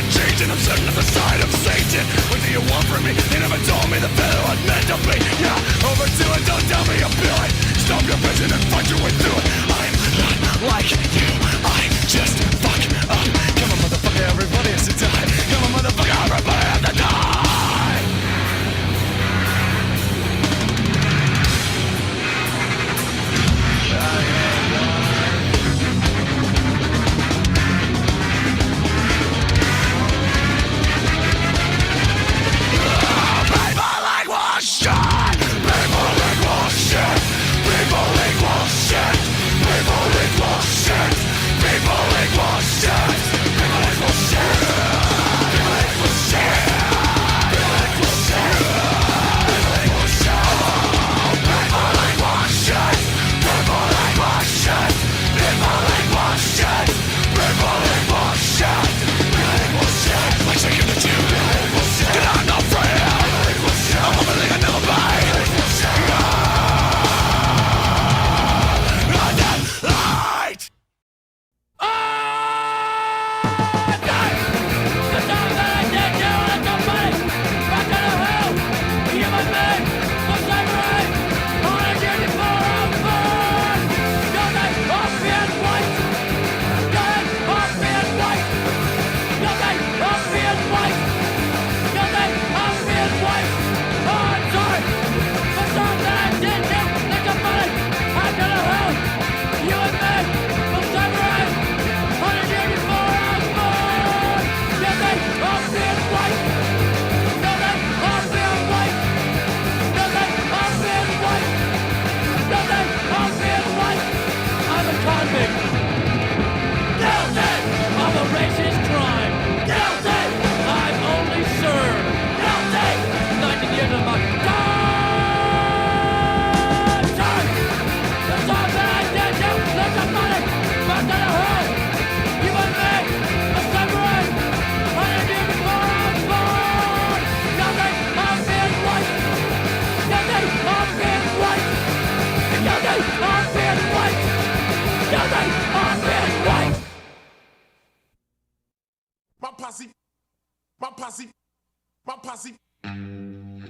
changing, I'm certain of the side of Satan. What do you want from me? They never told me the fellow I meant to be. Yeah, overdo it, don't tell me you're feeling. Stop your bitching and fight your way through it. I'm not like you, I just fuck up. Come on motherfucker, everybody has to die. Come on motherfucker, everybody has to die.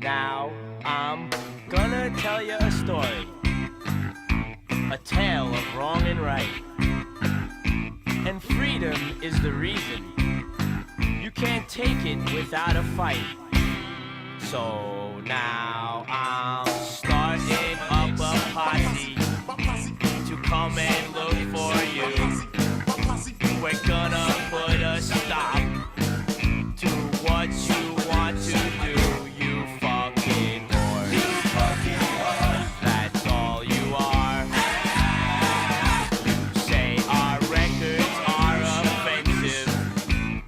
Now, I'm gonna tell you a story. A tale of wrong and right. And freedom is the reason. You can't take it without a fight. So now I'm starting up a posse to come and look for you. We're gonna put a stop to what you want to do, you fucking whore. You fucking whore. That's all you are. You say our records are offensive,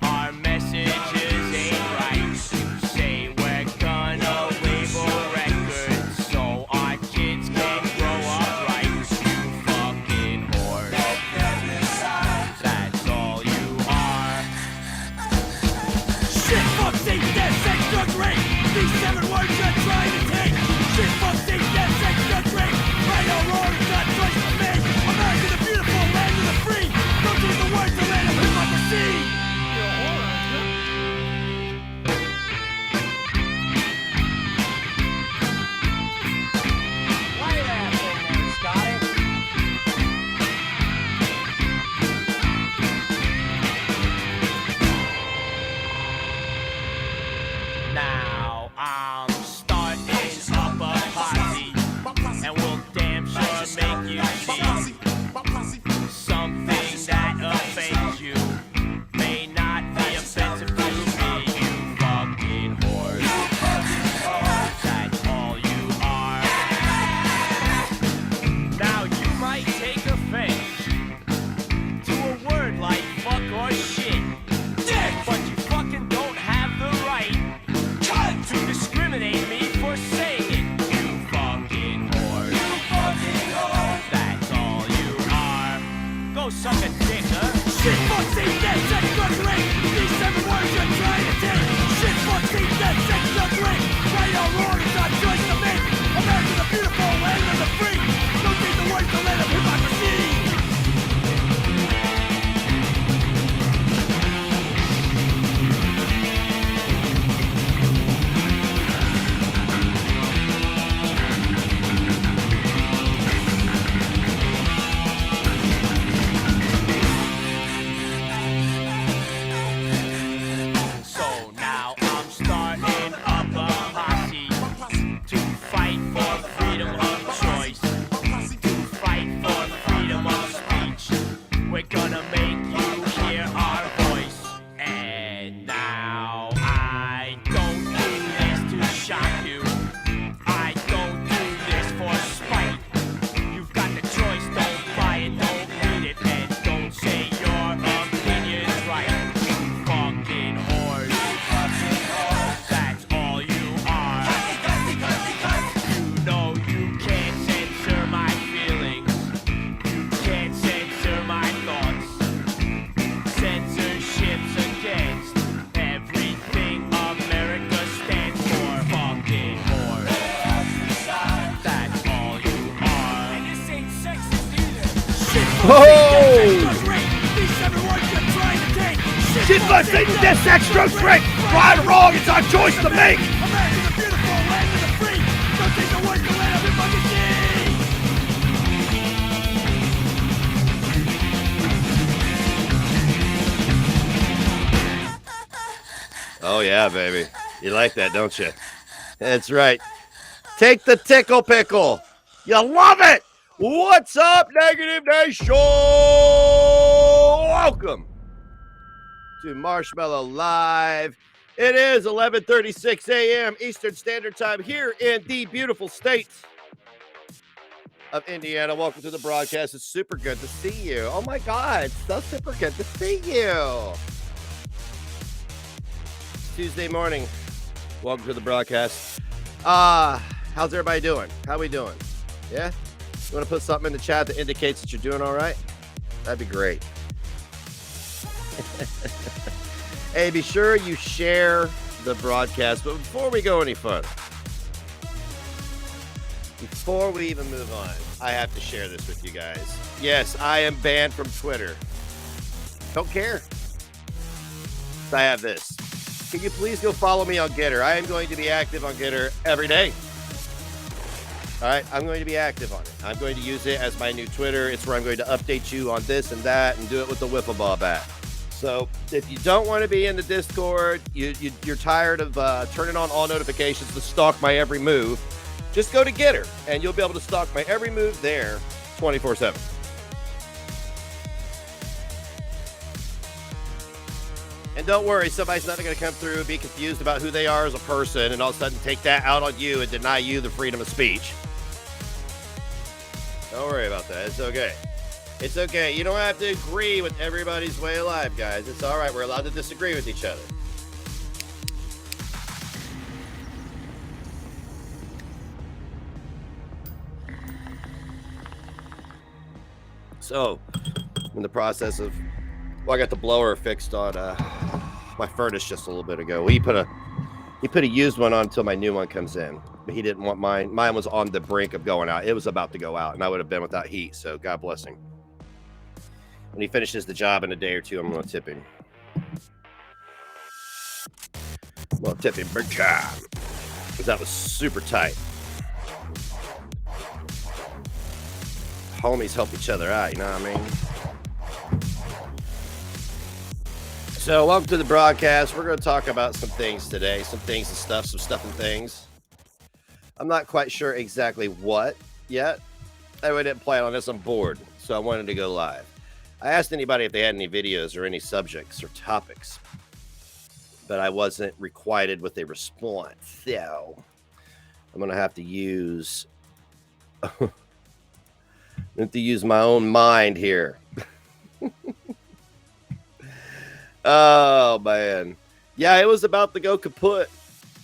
our messages ain't right. You say we're gonna label records so our kids can grow up right. You fucking whore. That's all you are. Shit, fuck, state, death, sex, drugs, rape. These 7 words you're trying to take. Shit, fuck, state, death, sex, drugs, rape. Right or wrong, it's not choice for me. America the beautiful, land of the free. Don't use the words to land of hypocrisy. You're a whore, aren't you? Why you laughing there, Scotty? Now I'm starting up a posse, and we'll damn sure make you see something that offends you may not be offensive to me, you fucking whore. That's all you are. Now you might take offense to a word like fuck or shit, but you fucking don't have the right to discriminate me for saying it, you fucking whore. You fucking whore. That's all you are. Go suck a dick, huh? Shit, fuck, state, death, sex, drugs, rape. These 7 words you're trying to take. Shit, fuck, state, death, sex, drugs, rape. Right or wrong, it's not choice to make. America the beautiful, land of the free. Don't use the words to land of hypocrisy. These 7 words you're trying to take. Shit, fuck, Satan, death, sex, drugs, drink. Right or wrong, it's our choice to make. America the beautiful, land of the free. Don't take the words to let everybody see. Oh, yeah, baby. You like that, don't you? That's right. Take the tickle pickle. You love it. What's up, Negative Nation? Welcome to MarshMallow Live. It is 11:36 a.m. Eastern Standard Time here in the beautiful state of Indiana. Welcome to the broadcast. It's super good to see you. Oh, my God. It's so super good to see you. Tuesday morning. Welcome to the broadcast. How's everybody doing? How we doing? Yeah? You want to put something in the chat that indicates that you're doing all right? That'd be great. Hey, be sure you share the broadcast. But before we go any further, before we even move on, I have to share this with you guys. Yes, I am banned from Twitter. Don't care. I have this. Can you please go follow me on Getter? I am going to be active on Getter every day. All right, I'm going to be active on it. I'm going to use it as my new Twitter. It's where I'm going to update you on this and that and do it with the wiffle ball bat. So if you don't want to be in the Discord, you're tired of turning on all notifications to stalk my every move, just go to Getter, and you'll be able to stalk my every move there 24/7. And don't worry, somebody's not going to come through and be confused about who they are as a person and all of a sudden take that out on you and deny you the freedom of speech. Don't worry about that. It's okay. It's okay. You don't have to agree with everybody's way of life, guys. It's all right. We're allowed to disagree with each other. So, I'm in the process of, well, I got the blower fixed on my furnace just a little bit ago. He put a used one on until my new one comes in, but he didn't want mine. Mine was on the brink of going out. It was about to go out, and I would have been without heat. So God bless him. When he finishes the job in a day or two, I'm going to tip him. Well, tip him big time, because that was super tight. Homies help each other out, you know what I mean? So, welcome to the broadcast. We're going to talk about some things today. Some things and stuff, some stuff and things. I'm not quite sure exactly what yet. I didn't plan on this. I'm bored, so I wanted to go live. I asked anybody if they had any videos or any subjects or topics, but I wasn't requited with a response. So, I'm going to have to use... my own mind here. Oh, man. Yeah, it was about to go kaput.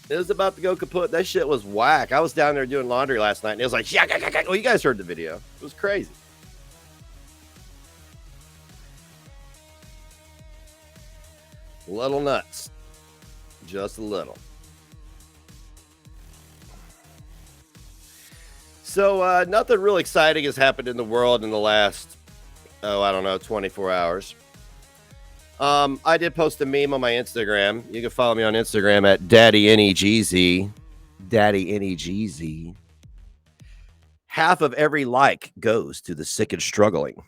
That shit was whack. I was down there doing laundry last night, and it was like, yeah. Well, you guys heard the video. It was crazy. Little nuts. Just a little. So, nothing real exciting has happened in the world in the last, 24 hours. I did post a meme on my Instagram. You can follow me on Instagram at DaddyNEGZ. DaddyNEGZ. Half of every like goes to the sick and struggling.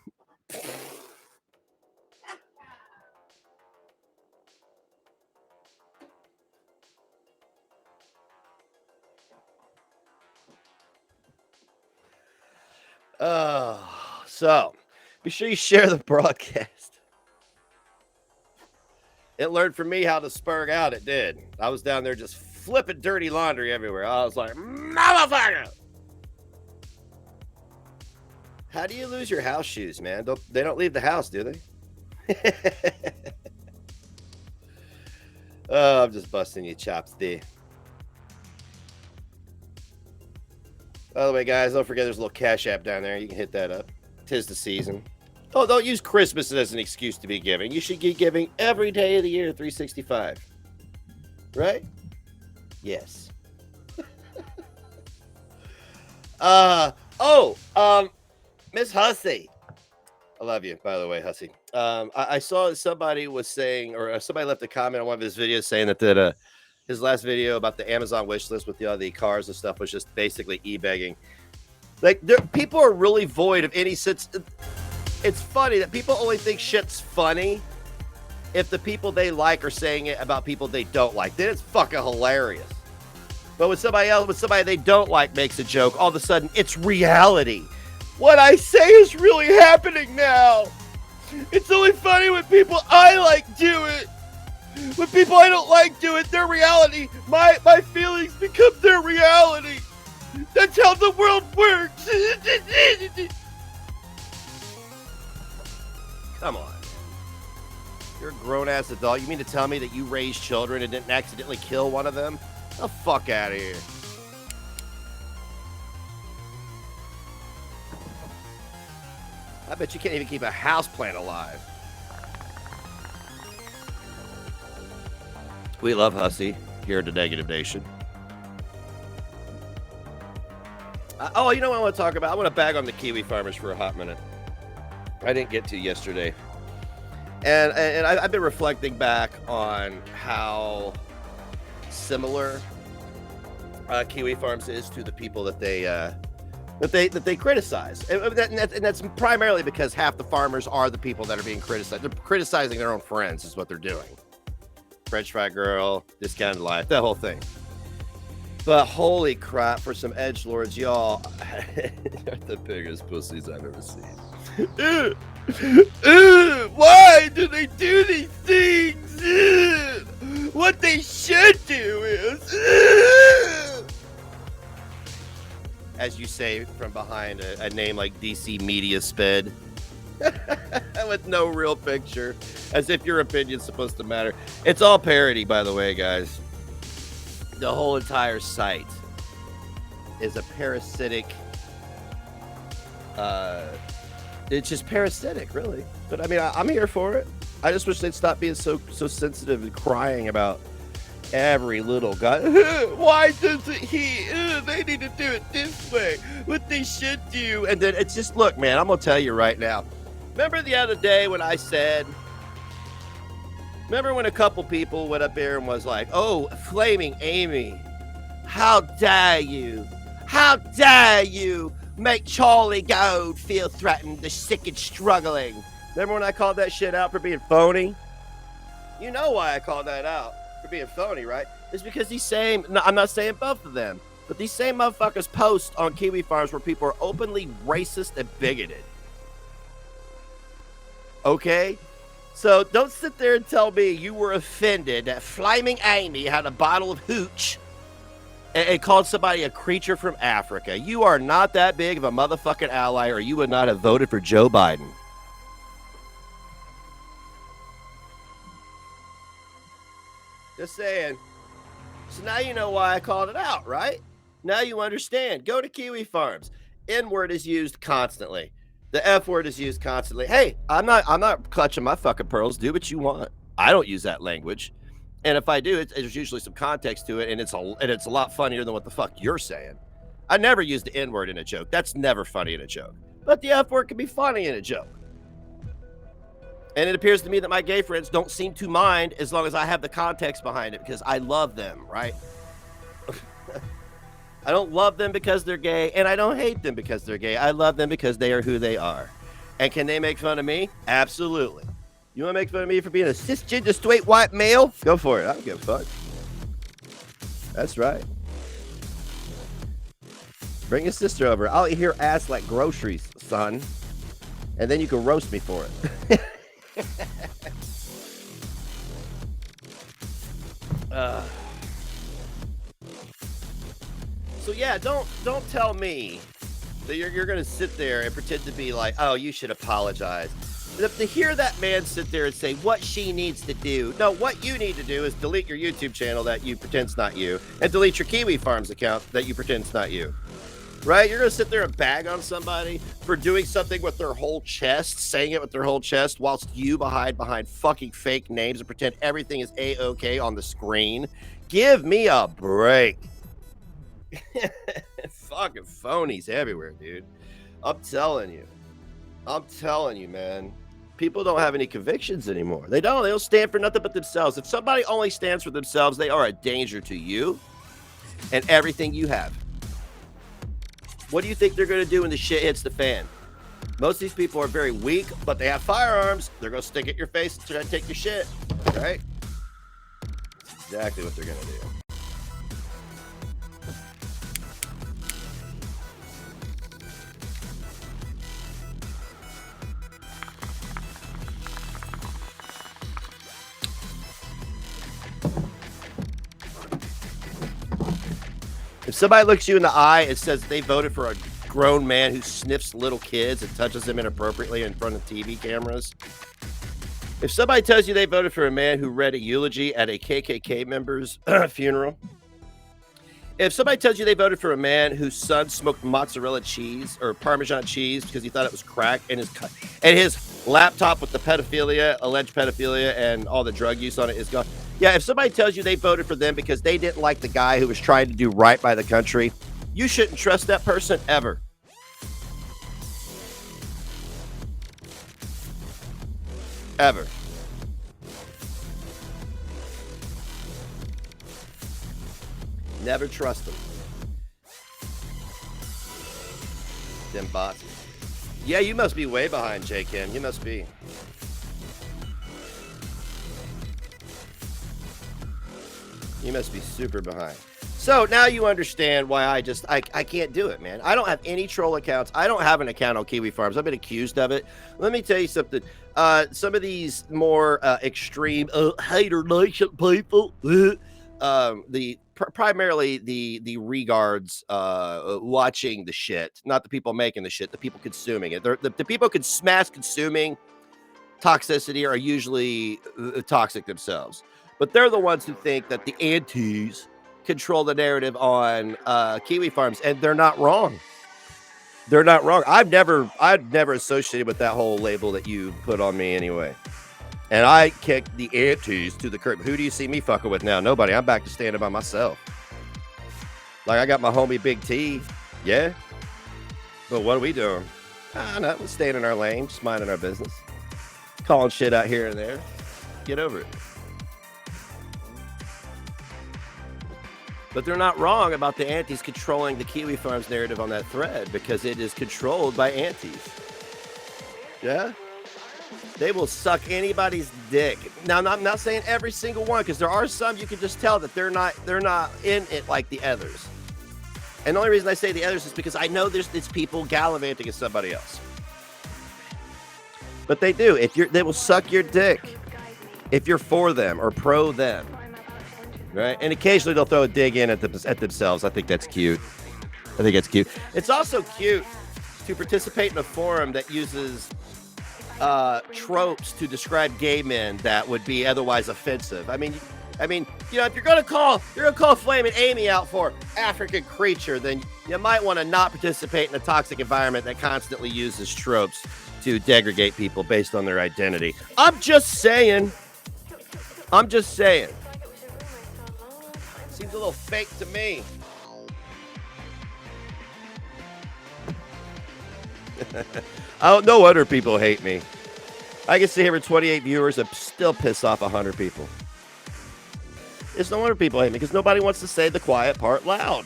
So be sure you share the broadcast. It learned from me how to spurg out. It did. I was down there just flipping dirty laundry everywhere. I was like, motherfucker! How do you lose your house shoes, man? They don't leave the house, do they? Oh, I'm just busting your chops there. By the way, guys, don't forget there's a little Cash App down there. You can hit that up. 'Tis the season. Oh, don't use Christmas as an excuse to be giving. You should be giving every day of the year, 365. Right? Yes. Miss Hussey. I love you, by the way, Hussy. I saw somebody was saying, or somebody left a comment on one of his videos saying that his last video about the Amazon wish list with the cars and stuff was just basically e-begging. Like, people are really void of any sense. It's funny that people only think shit's funny if the people they like are saying it about people they don't like. Then it's fucking hilarious. But when somebody they don't like makes a joke, all of a sudden it's reality. What I say is really happening now. It's only funny when people I like do it. When people I don't like do it, their reality, my feelings become their reality. That's how the world works. Come on. You're a grown-ass adult. You mean to tell me that you raised children and didn't accidentally kill one of them? Get the fuck out of here. I bet you can't even keep a houseplant alive. We love Hussy here at the Negative Nation. Oh, you know what I want to talk about? I want to bag on the Kiwi farmers for a hot minute. I didn't get to yesterday. And I've been reflecting back on how similar Kiwi Farms is to the people that they criticize, and that's primarily because half the farmers are the people that are being criticized. They're criticizing their own friends, is what they're doing. French fry girl, discounted life, that whole thing. But holy crap, for some edgelords, y'all, they're the biggest pussies I've ever seen. Why do they do these things? What they should do is, as you say from behind a name like DC Media Sped, with no real picture, as if your opinion's supposed to matter. It's all parody, by the way, guys. The whole entire site is a parasitic. It's just parasitic, really. But I mean, I'm here for it. I just wish they'd stop being so sensitive and crying about every little guy. Why doesn't he? They need to do it this way. What they should do. And then it's just, look, man, I'm gonna tell you right now. Remember the other day when I said? Remember when a couple people went up there and was like, "Oh, Flaming Amy, how dare you? How dare you make Charlie Gold feel threatened, the sick and struggling?" Remember when I called that shit out for being phony? You know why I called that out for being phony, right? It's because these same, no, I'm not saying both of them, but these same motherfuckers post on Kiwi Farms where people are openly racist and bigoted. Okay? So don't sit there and tell me you were offended that Flaming Amy had a bottle of hooch and called somebody a creature from Africa. You are not that big of a motherfucking ally, or you would not have voted for Joe Biden. Just saying. So now you know why I called it out, right? Now you understand. Go to Kiwi Farms. N-word is used constantly. The F word is used constantly. Hey, I'm not clutching my fucking pearls. Do what you want. I don't use that language. And if I do, there's usually some context to it, and it's a lot funnier than what the fuck you're saying. I never use the N-word in a joke. That's never funny in a joke. But the F word can be funny in a joke. And it appears to me that my gay friends don't seem to mind as long as I have the context behind it, because I love them, right? I don't love them because they're gay, and I don't hate them because they're gay. I love them because they are who they are. And can they make fun of me? Absolutely. You want to make fun of me for being a cisgender straight white male? Go for it. I don't give a fuck. That's right. Bring your sister over. I'll eat her ass like groceries, son. And then you can roast me for it. So yeah, don't tell me that you're gonna sit there and pretend to be like, oh, you should apologize. To hear that man sit there and say what she needs to do, no, what you need to do is delete your YouTube channel that you pretend's not you, and delete your Kiwi Farms account that you pretend's not you. Right? You're gonna sit there and bag on somebody for doing something with their whole chest, saying it with their whole chest, whilst you behind fucking fake names and pretend everything is A-OK on the screen. Give me a break. Fucking phonies everywhere, dude. I'm telling you. I'm telling you, man. People don't have any convictions anymore. They don't stand for nothing but themselves. If somebody only stands for themselves, they are a danger to you and everything you have. What do you think they're going to do when the shit hits the fan? Most of these people are very weak, but they have firearms. They're going to stick at your face and try to take your shit, right? That's exactly what they're going to do. If somebody looks you in the eye and says they voted for a grown man who sniffs little kids and touches them inappropriately in front of TV cameras, if somebody tells you they voted for a man who read a eulogy at a KKK member's funeral, if somebody tells you they voted for a man whose son smoked mozzarella cheese or Parmesan cheese because he thought it was crack, and his laptop with the alleged pedophilia, and all the drug use on it is gone. Yeah, if somebody tells you they voted for them because they didn't like the guy who was trying to do right by the country, you shouldn't trust that person ever. Ever. Never trust them. Them bots. Yeah, you must be way behind, J-Ken. You must be. You must be super behind. So now you understand why I can't do it, man. I don't have any troll accounts. I don't have an account on Kiwi Farms. I've been accused of it. Let me tell you something. Some of these more extreme hater nation people, primarily the regards watching the shit, not the people making the shit, the people consuming it. The people mass consuming toxicity are usually toxic themselves. But they're the ones who think that the antis control the narrative on Kiwi Farms, and they're not wrong. They're not wrong. I've never associated with that whole label that you put on me anyway. And I kicked the antis to the curb. Who do you see me fucking with now? Nobody. I'm back to standing by myself. Like, I got my homie Big T. Yeah. But what are we doing? No, we're staying in our lane, just minding our business. Calling shit out here and there. Get over it. But they're not wrong about the antis controlling the Kiwi Farms narrative on that thread, because it is controlled by antis. Yeah? They will suck anybody's dick. Now, I'm not saying every single one, because there are some you can just tell that they're not in it like the others. And the only reason I say the others is because I know it's people gallivanting at somebody else. But they do. They will suck your dick if you're for them or pro them. Right? And occasionally they'll throw a dig in at themselves. I think that's cute. It's also cute to participate in a forum that uses tropes to describe gay men that would be otherwise offensive. I mean, if you're gonna call Flamin' Amy out for African creature, then you might want to not participate in a toxic environment that constantly uses tropes to degrade people based on their identity. I'm just saying. Seems a little fake to me. No wonder people hate me. I can sit here with 28 viewers and still piss off 100 people. It's no wonder people hate me, because nobody wants to say the quiet part loud.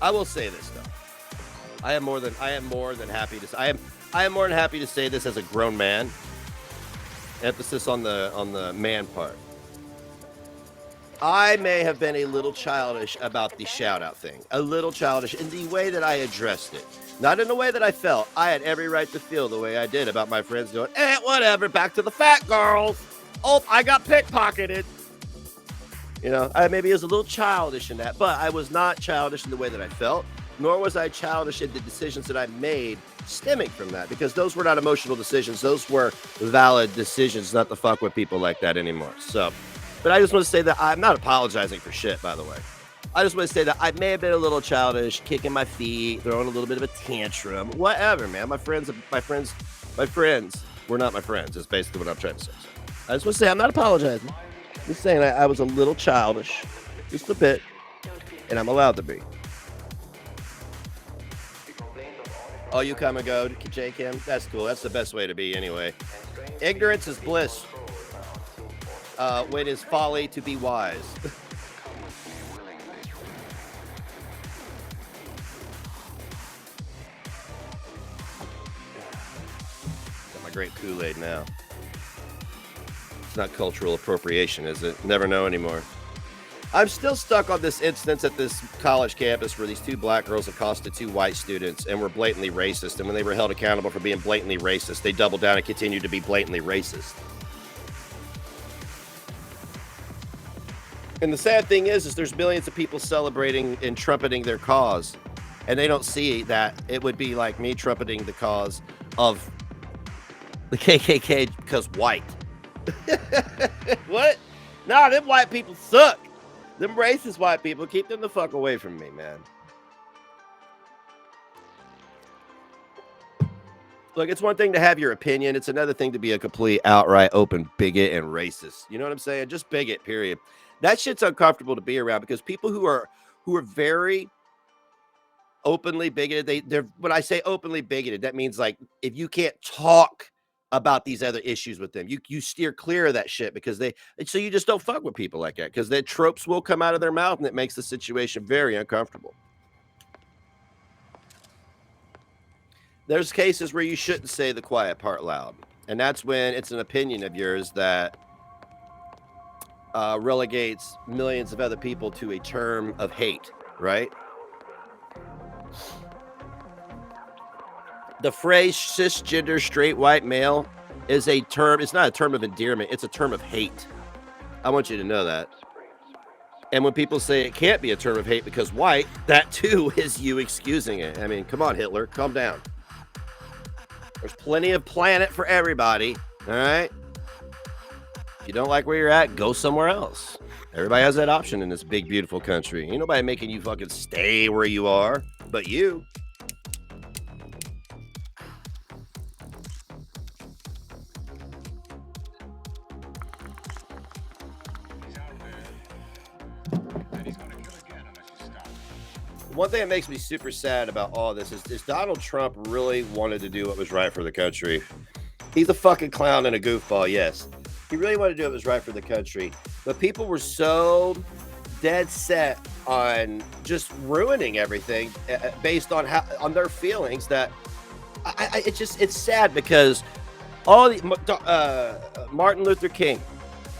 I will say this though. I am more than happy to say this as a grown man. Emphasis on the man part. I may have been a little childish about the shout out thing. A little childish in the way that I addressed it. Not in the way that I felt. I had every right to feel the way I did about my friends going, whatever, back to the fat girls. Oh, I got pickpocketed. You know, I maybe was a little childish in that, but I was not childish in the way that I felt, nor was I childish in the decisions that I made stemming from that, because those were not emotional decisions. Those were valid decisions not to fuck with people like that anymore. So, but I just want to say that I'm not apologizing for shit, by the way. I just want to say that I may have been a little childish, kicking my feet, throwing a little bit of a tantrum, whatever, man. My friends were not my friends. Is basically what I'm trying to say. I just want to say I'm not apologizing. Just saying I was a little childish, just a bit, and I'm allowed to be. Oh, you come and go, J-Kim? That's cool. That's the best way to be anyway. Ignorance is bliss. When is folly to be wise. Got my great Kool-Aid now. It's not cultural appropriation, is it? Never know anymore. I'm still stuck on this instance at this college campus where these two black girls accosted two white students and were blatantly racist. And when they were held accountable for being blatantly racist, they doubled down and continued to be blatantly racist. And the sad thing is there's millions of people celebrating and trumpeting their cause. And they don't see that it would be like me trumpeting the cause of the KKK because white. What? Nah, them white people suck. Them racist white people, keep them the fuck away from me, man. Look, it's one thing to have your opinion. It's another thing to be a complete, outright, open bigot and racist. You know what I'm saying? Just bigot, period. That shit's uncomfortable to be around because people who are very openly bigoted, they're when I say openly bigoted, that means like if you can't talk about these other issues with them, you steer clear of that shit because so you just don't fuck with people like that because their tropes will come out of their mouth and it makes the situation very uncomfortable. There's cases where you shouldn't say the quiet part loud, and that's when it's an opinion of yours that relegates millions of other people to a term of hate, right? The phrase cisgender straight white male is a term. It's not a term of endearment. It's a term of hate. I want you to know that. And when people say it can't be a term of hate because white, that too is you excusing it. I mean, come on, Hitler, calm down. There's plenty of planet for everybody. All right. If you don't like where you're at, go somewhere else. Everybody has that option in this big, beautiful country. Ain't nobody making you fucking stay where you are, but you. One thing that makes me super sad about all this is Donald Trump really wanted to do what was right for the country. He's a fucking clown and a goofball, yes. He really wanted to do what was right for the country. But people were so dead set on just ruining everything based on their feelings that it's sad because all the Martin Luther King,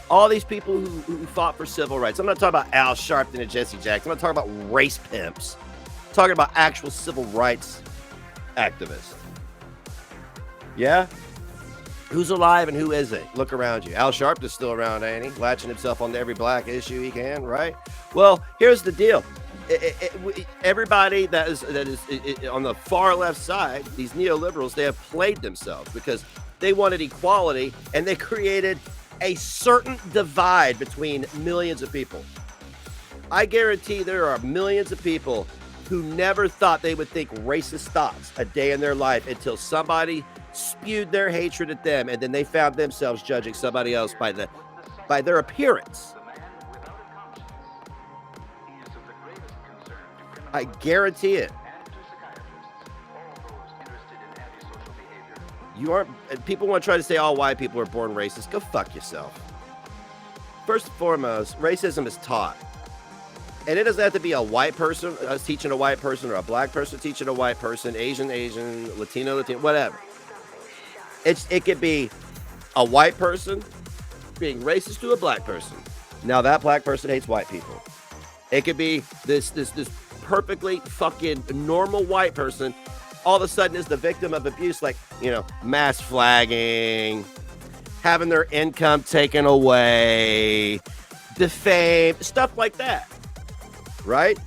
all these people who fought for civil rights. I'm not talking about Al Sharpton and Jesse Jackson. I'm not talking about race pimps. I'm talking about actual civil rights activists. Yeah? Who's alive and who isn't? Look around you. Al Sharpton's still around, ain't he? Latching himself onto every black issue he can, right? Well, here's the deal. Everybody that is on the far left side, these neoliberals, they have played themselves because they wanted equality and they created a certain divide between millions of people. I guarantee there are millions of people who never thought they would think racist thoughts a day in their life until somebody spewed their hatred at them, and then they found themselves judging somebody else by their appearance. I guarantee it. You aren't. People want to try to say all white people are born racist. Go fuck yourself. First and foremost, racism is taught. And it doesn't have to be a white person teaching a white person or a black person teaching a white person, Asian, Latino, whatever. It could be a white person being racist to a black person. Now that black person hates white people. It could be this perfectly fucking normal white person all of a sudden is the victim of abuse, like, mass flagging, having their income taken away, defamed, stuff like that. Right?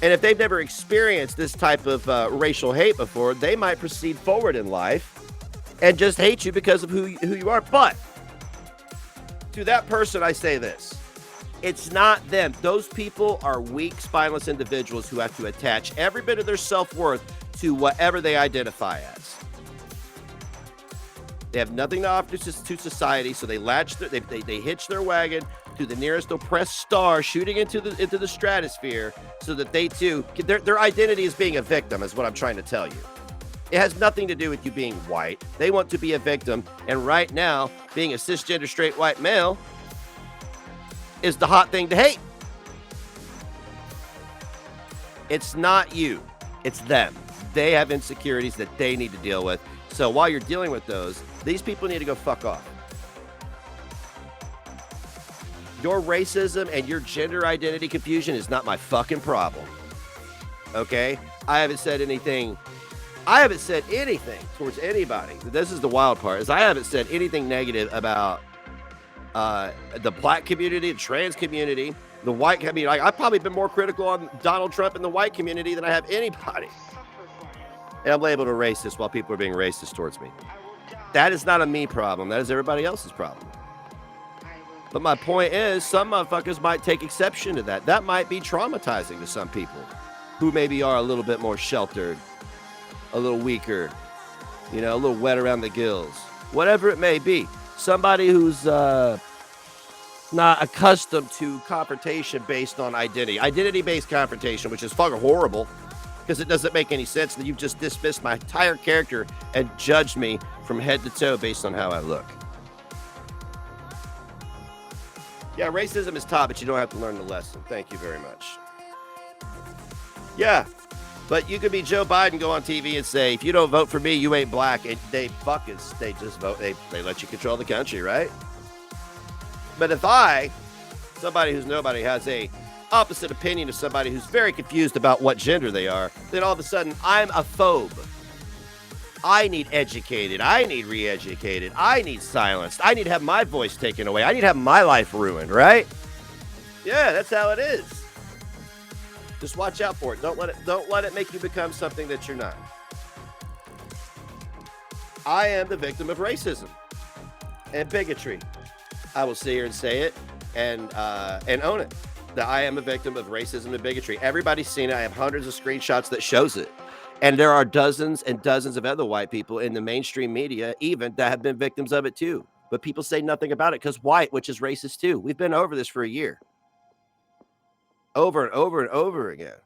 And if they've never experienced this type of racial hate before, they might proceed forward in life and just hate you because of who you are. But to that person, I say this. It's not them. Those people are weak, spineless individuals who have to attach every bit of their self-worth to whatever they identify as. They have nothing to offer to society, so they hitch their wagon to the nearest oppressed star shooting into the stratosphere so that they too, their identity is being a victim, is what I'm trying to tell you. It has nothing to do with you being white. They want to be a victim, and right now, being a cisgender straight white male is the hot thing to hate. It's not you. It's them. They have insecurities that they need to deal with. So while you're dealing with those, these people need to go fuck off. Your racism and your gender identity confusion is not my fucking problem. Okay? I haven't said anything towards anybody. This is the wild part, is I haven't said anything negative about the black community, the trans community, the white community. Like, I've probably been more critical on Donald Trump and the white community than I have anybody. And I'm labeled a racist while people are being racist towards me. That is not a me problem. That is everybody else's problem. But my point is, some motherfuckers might take exception to that. That might be traumatizing to some people who maybe are a little bit more sheltered, a little weaker, a little wet around the gills, whatever it may be. Somebody who's not accustomed to confrontation based on identity-based confrontation, which is fucking horrible because it doesn't make any sense that you've just dismissed my entire character and judged me from head to toe based on how I look. Yeah, racism is taught, but you don't have to learn the lesson. Thank you very much. Yeah, but you could be Joe Biden, go on TV and say, if you don't vote for me, you ain't black. And they just vote. They let you control the country, right? But if somebody who's nobody, has a opposite opinion of somebody who's very confused about what gender they are, then all of a sudden I'm a phobe. I need educated. I need re-educated. I need silenced. I need to have my voice taken away. I need to have my life ruined, right? Yeah, that's how it is. Just watch out for it. Don't let it make you become something that you're not. I am the victim of racism and bigotry. I will sit here and say it and own it. That I am a victim of racism and bigotry. Everybody's seen it. I have hundreds of screenshots that shows it. And there are dozens and dozens of other white people in the mainstream media even that have been victims of it too. But people say nothing about it because white, which is racist too. We've been over this for a year. Over and over and over again.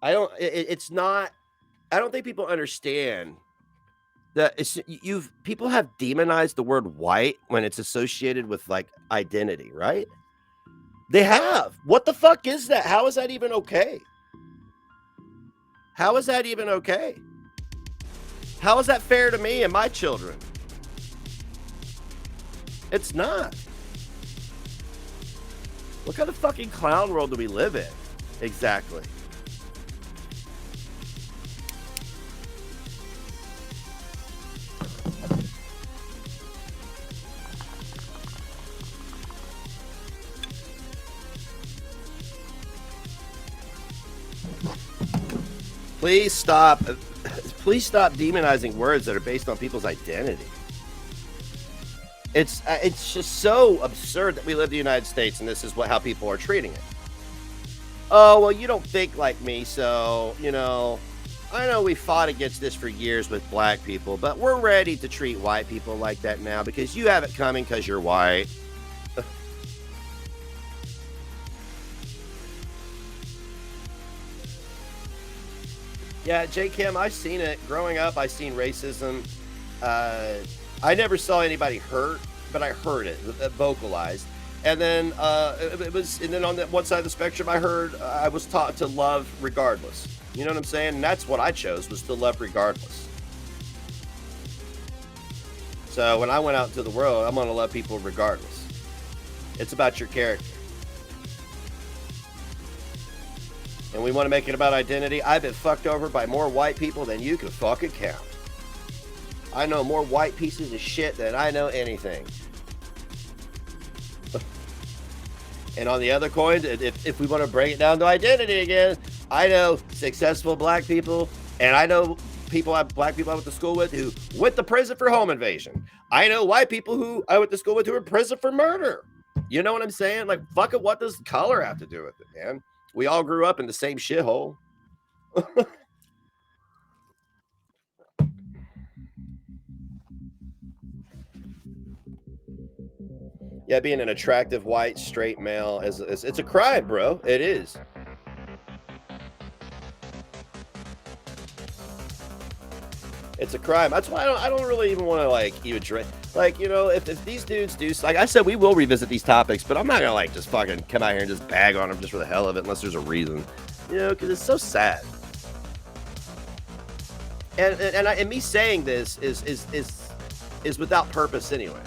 I don't think people understand that people have demonized the word white when it's associated with like identity, right? They have. What the fuck is that? How is that even okay? How is that even okay? How is that fair to me and my children? It's not. What kind of fucking clown world do we live in? Exactly. Please stop demonizing words that are based on people's identity. It's just so absurd that we live in the United States and this is how people are treating it. Oh, well, you don't think like me, so, I know we fought against this for years with black people, but we're ready to treat white people like that now because you have it coming because you're white. Yeah, J. Kim, I've seen it. Growing up, I've seen racism. I never saw anybody hurt, but I heard it vocalized. And then and then on that one side of the spectrum, I was taught to love regardless. You know what I'm saying? And that's what I chose, was to love regardless. So when I went out into the world, I'm going to love people regardless. It's about your character. And we want to make it about identity. I've been fucked over by more white people than you can fucking count. I know more white pieces of shit than I know anything. And on the other coin, if we want to bring it down to identity again, I know successful black people, and I know black people I went to school with who went to prison for home invasion. I know white people who I went to school with who were in prison for murder. You know what I'm saying? Like, fuck it, what does color have to do with it, man? We all grew up in the same shithole. Yeah, being an attractive white straight male is it's a crime, bro. It is. It's a crime. That's why I don't really even want to like even address. Like, you know, if these dudes do, like I said, we will revisit these topics, but I'm not gonna like just fucking come out here and just bag on them just for the hell of it, unless there's a reason. You know, because it's so sad. And me saying this is without purpose anyway.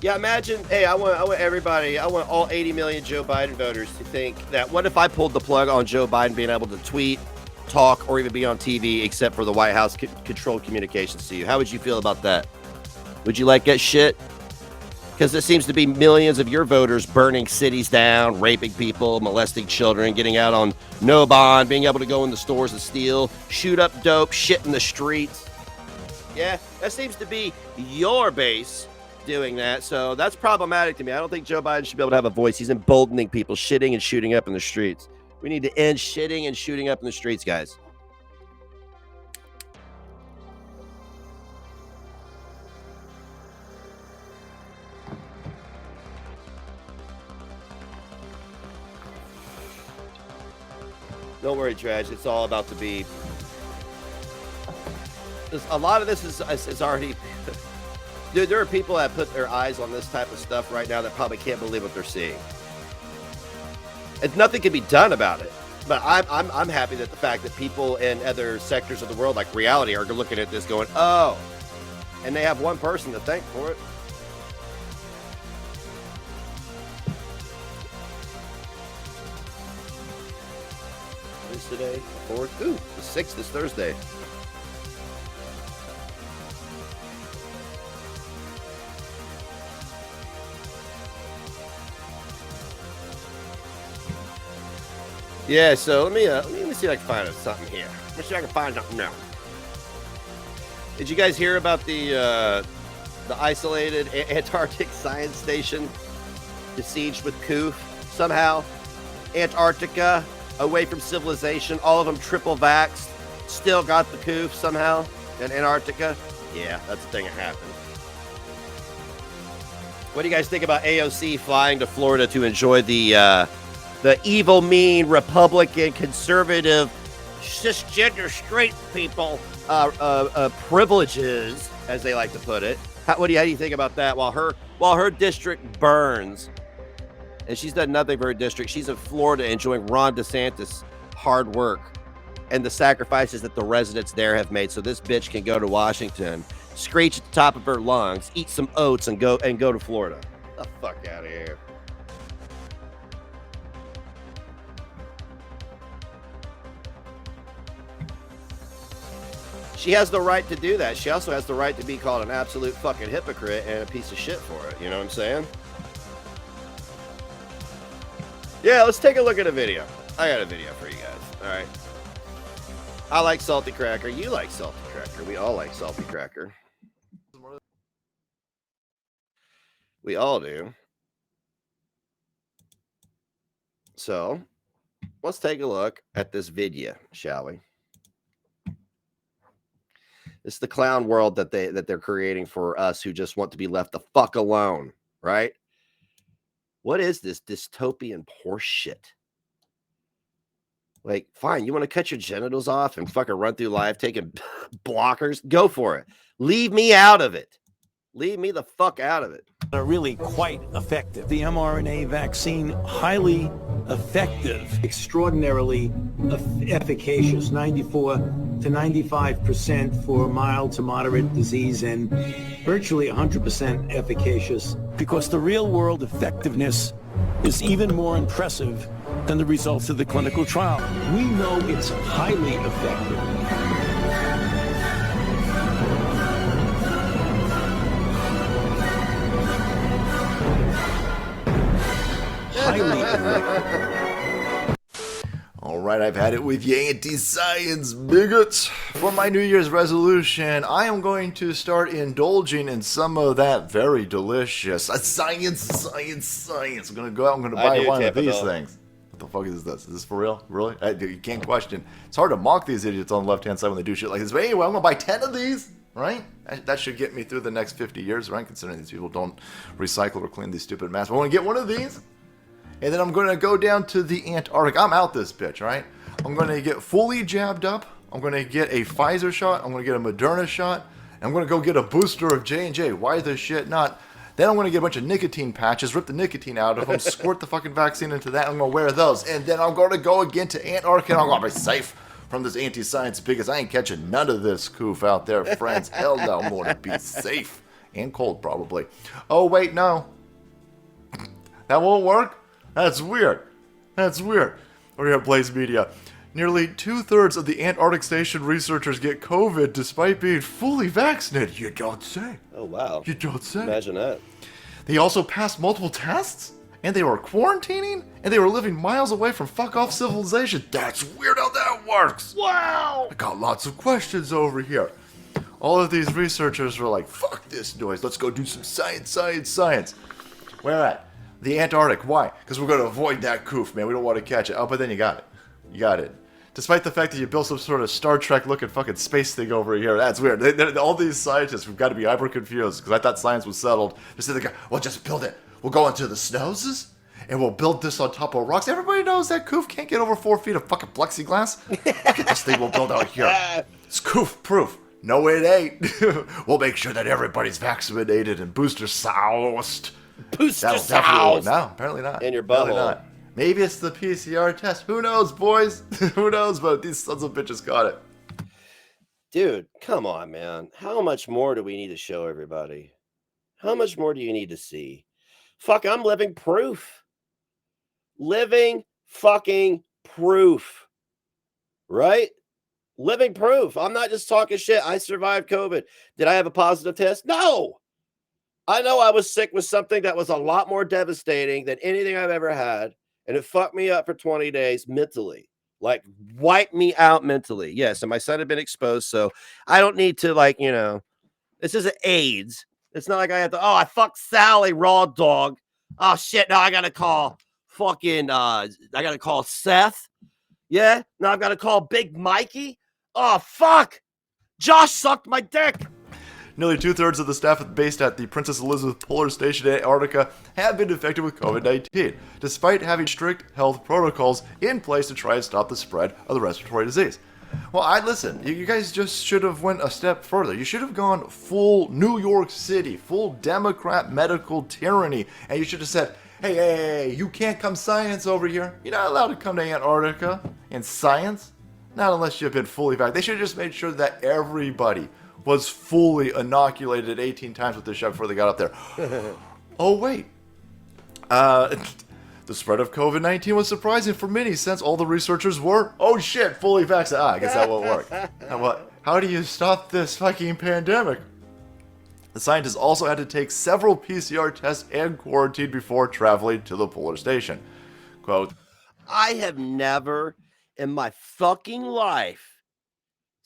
Yeah, imagine, hey, I want everybody, I want all 80 million Joe Biden voters to think that, what if I pulled the plug on Joe Biden being able to tweet, talk, or even be on TV, except for the White House controlled communications to you? How would you feel about that? Would you like that shit? Because it seems to be millions of your voters burning cities down, raping people, molesting children, getting out on no bond, being able to go in the stores and steal, shoot up dope, shit in the streets. Yeah, that seems to be your base doing that, so that's problematic to me. I don't think Joe Biden should be able to have a voice. He's emboldening people, shitting and shooting up in the streets. We need to end shitting and shooting up in the streets, guys. Don't worry, Dredge. It's all about to be. A lot of this is already. Dude, there are people that put their eyes on this type of stuff right now that probably can't believe what they're seeing. And nothing can be done about it. But I'm happy that the fact that people in other sectors of the world, like reality, are looking at this going, oh, and they have one person to thank for it. What is today? The 4th? Ooh, the 6th is Thursday. Yeah, so let me see if I can find something here. Let me see if I can find something now. Did you guys hear about the isolated Antarctic science station besieged with coup? Somehow, Antarctica, away from civilization, all of them triple vaxxed, still got the coup somehow in Antarctica. Yeah, that's the thing that happened. What do you guys think about AOC flying to Florida to enjoy the evil, mean, Republican, conservative, cisgender, straight people privileges, as they like to put it? How do you think about that? While her district burns, and she's done nothing for her district, she's in Florida enjoying Ron DeSantis' hard work and the sacrifices that the residents there have made, so this bitch can go to Washington, screech at the top of her lungs, eat some oats, and go to Florida. Get the fuck out of here. She has the right to do that. She also has the right to be called an absolute fucking hypocrite and a piece of shit for it. You know what I'm saying? Yeah, let's take a look at a video. I got a video for you guys. All right. I like salty cracker. You like salty cracker. We all like salty cracker. We all do. So, let's take a look at this video, shall we? It's the clown world that they're creating for us who just want to be left the fuck alone, right? What is this dystopian horse shit? Like, fine, you want to cut your genitals off and fucking run through life taking blockers? Go for it. Leave me out of it. Leave me the fuck out of it. Are really quite effective. The mRNA vaccine, highly effective, extraordinarily efficacious, 94 to 95% for mild to moderate disease, and virtually 100% efficacious. Because the real world effectiveness is even more impressive than the results of the clinical trial. We know it's highly effective. All right, I've had it with you anti-science bigots. For my New Year's resolution, I am going to start indulging in some of that very delicious science. I'm going to go out, I'm going to buy one of these things. What the fuck is this? Is this for real? Really? You can't question. It's hard to mock these idiots on the left-hand side when they do shit like this. But anyway, I'm going to buy 10 of these, right? That should get me through the next 50 years, right? Considering these people don't recycle or clean these stupid masks. But I want to get one of these. And then I'm going to go down to the Antarctic. I'm out this bitch, right? I'm going to get fully jabbed up. I'm going to get a Pfizer shot. I'm going to get a Moderna shot. And I'm going to go get a booster of J&J. Why the shit not? Then I'm going to get a bunch of nicotine patches, rip the nicotine out of them, squirt the fucking vaccine into that. I'm going to wear those. And then I'm going to go again to Antarctica. And I'm going to be safe from this anti-science because I ain't catching none of this coof out there, friends. Hell no, I'm going to be safe. And cold, probably. Oh, wait, no. That won't work? That's weird. That's weird. We're here at Blaze Media. Nearly 2/3 of the Antarctic Station researchers get COVID despite being fully vaccinated. You don't say. Oh, wow. You don't say. Imagine that. They also passed multiple tests, and they were quarantining, and they were living miles away from fuck-off civilization. That's weird how that works. Wow. I got lots of questions over here. All of these researchers were like, fuck this noise. Let's go do some science. Where at? The Antarctic. Why? Because we're going to avoid that coof, man. We don't want to catch it. Oh, but then you got it. You got it. Despite the fact that you built some sort of Star Trek-looking fucking space thing over here. That's weird. All these scientists, we've got to be hyper confused because I thought science was settled. They said, well, just build it. We'll go into the snows and we'll build this on top of rocks. Everybody knows that coof can't get over 4 feet of fucking plexiglass. Look at this thing we'll build out here. It's coof proof. No, it ain't. We'll make sure that everybody's vaccinated and booster soused. Booster sauce. No, apparently not. In your Apparently butthole. not. Maybe it's the PCR test. Who knows, boys? Who knows? But these sons of bitches got it. Dude, come on, man. How much more do we need to show everybody? How much more do you need to see? Fuck, I'm living proof. Living fucking proof. Right? Living proof. I'm not just talking shit. I survived COVID. Did I have a positive test? No. I know I was sick with something that was a lot more devastating than anything I've ever had. And it fucked me up for 20 days mentally. Like, wiped me out mentally. Yes, and my son had been exposed, so I don't need to, like, you know, this isn't AIDS. It's not like I have to, I fucked Sally, raw dog. Oh, shit, now I got to call fucking, I got to call Seth. Yeah, now I've got to call Big Mikey. Oh, fuck. Josh sucked my dick. Nearly 2/3 of the staff based at the Princess Elizabeth Polar Station in Antarctica have been infected with COVID-19, despite having strict health protocols in place to try and stop the spread of the respiratory disease. Well, listen, you guys just should have went a step further. You should have gone full New York City, full Democrat medical tyranny, and you should have said, hey, you can't come science over here. You're not allowed to come to Antarctica and science, not unless you've been fully vaccinated. They should have just made sure that everybody was fully inoculated 18 times with this shot before they got up there. Oh, wait. The spread of COVID-19 was surprising for many since all the researchers were, oh shit, fully vaccinated. I guess that won't work. How do you stop this fucking pandemic? The scientists also had to take several PCR tests and quarantine before traveling to the polar station. Quote, I have never in my fucking life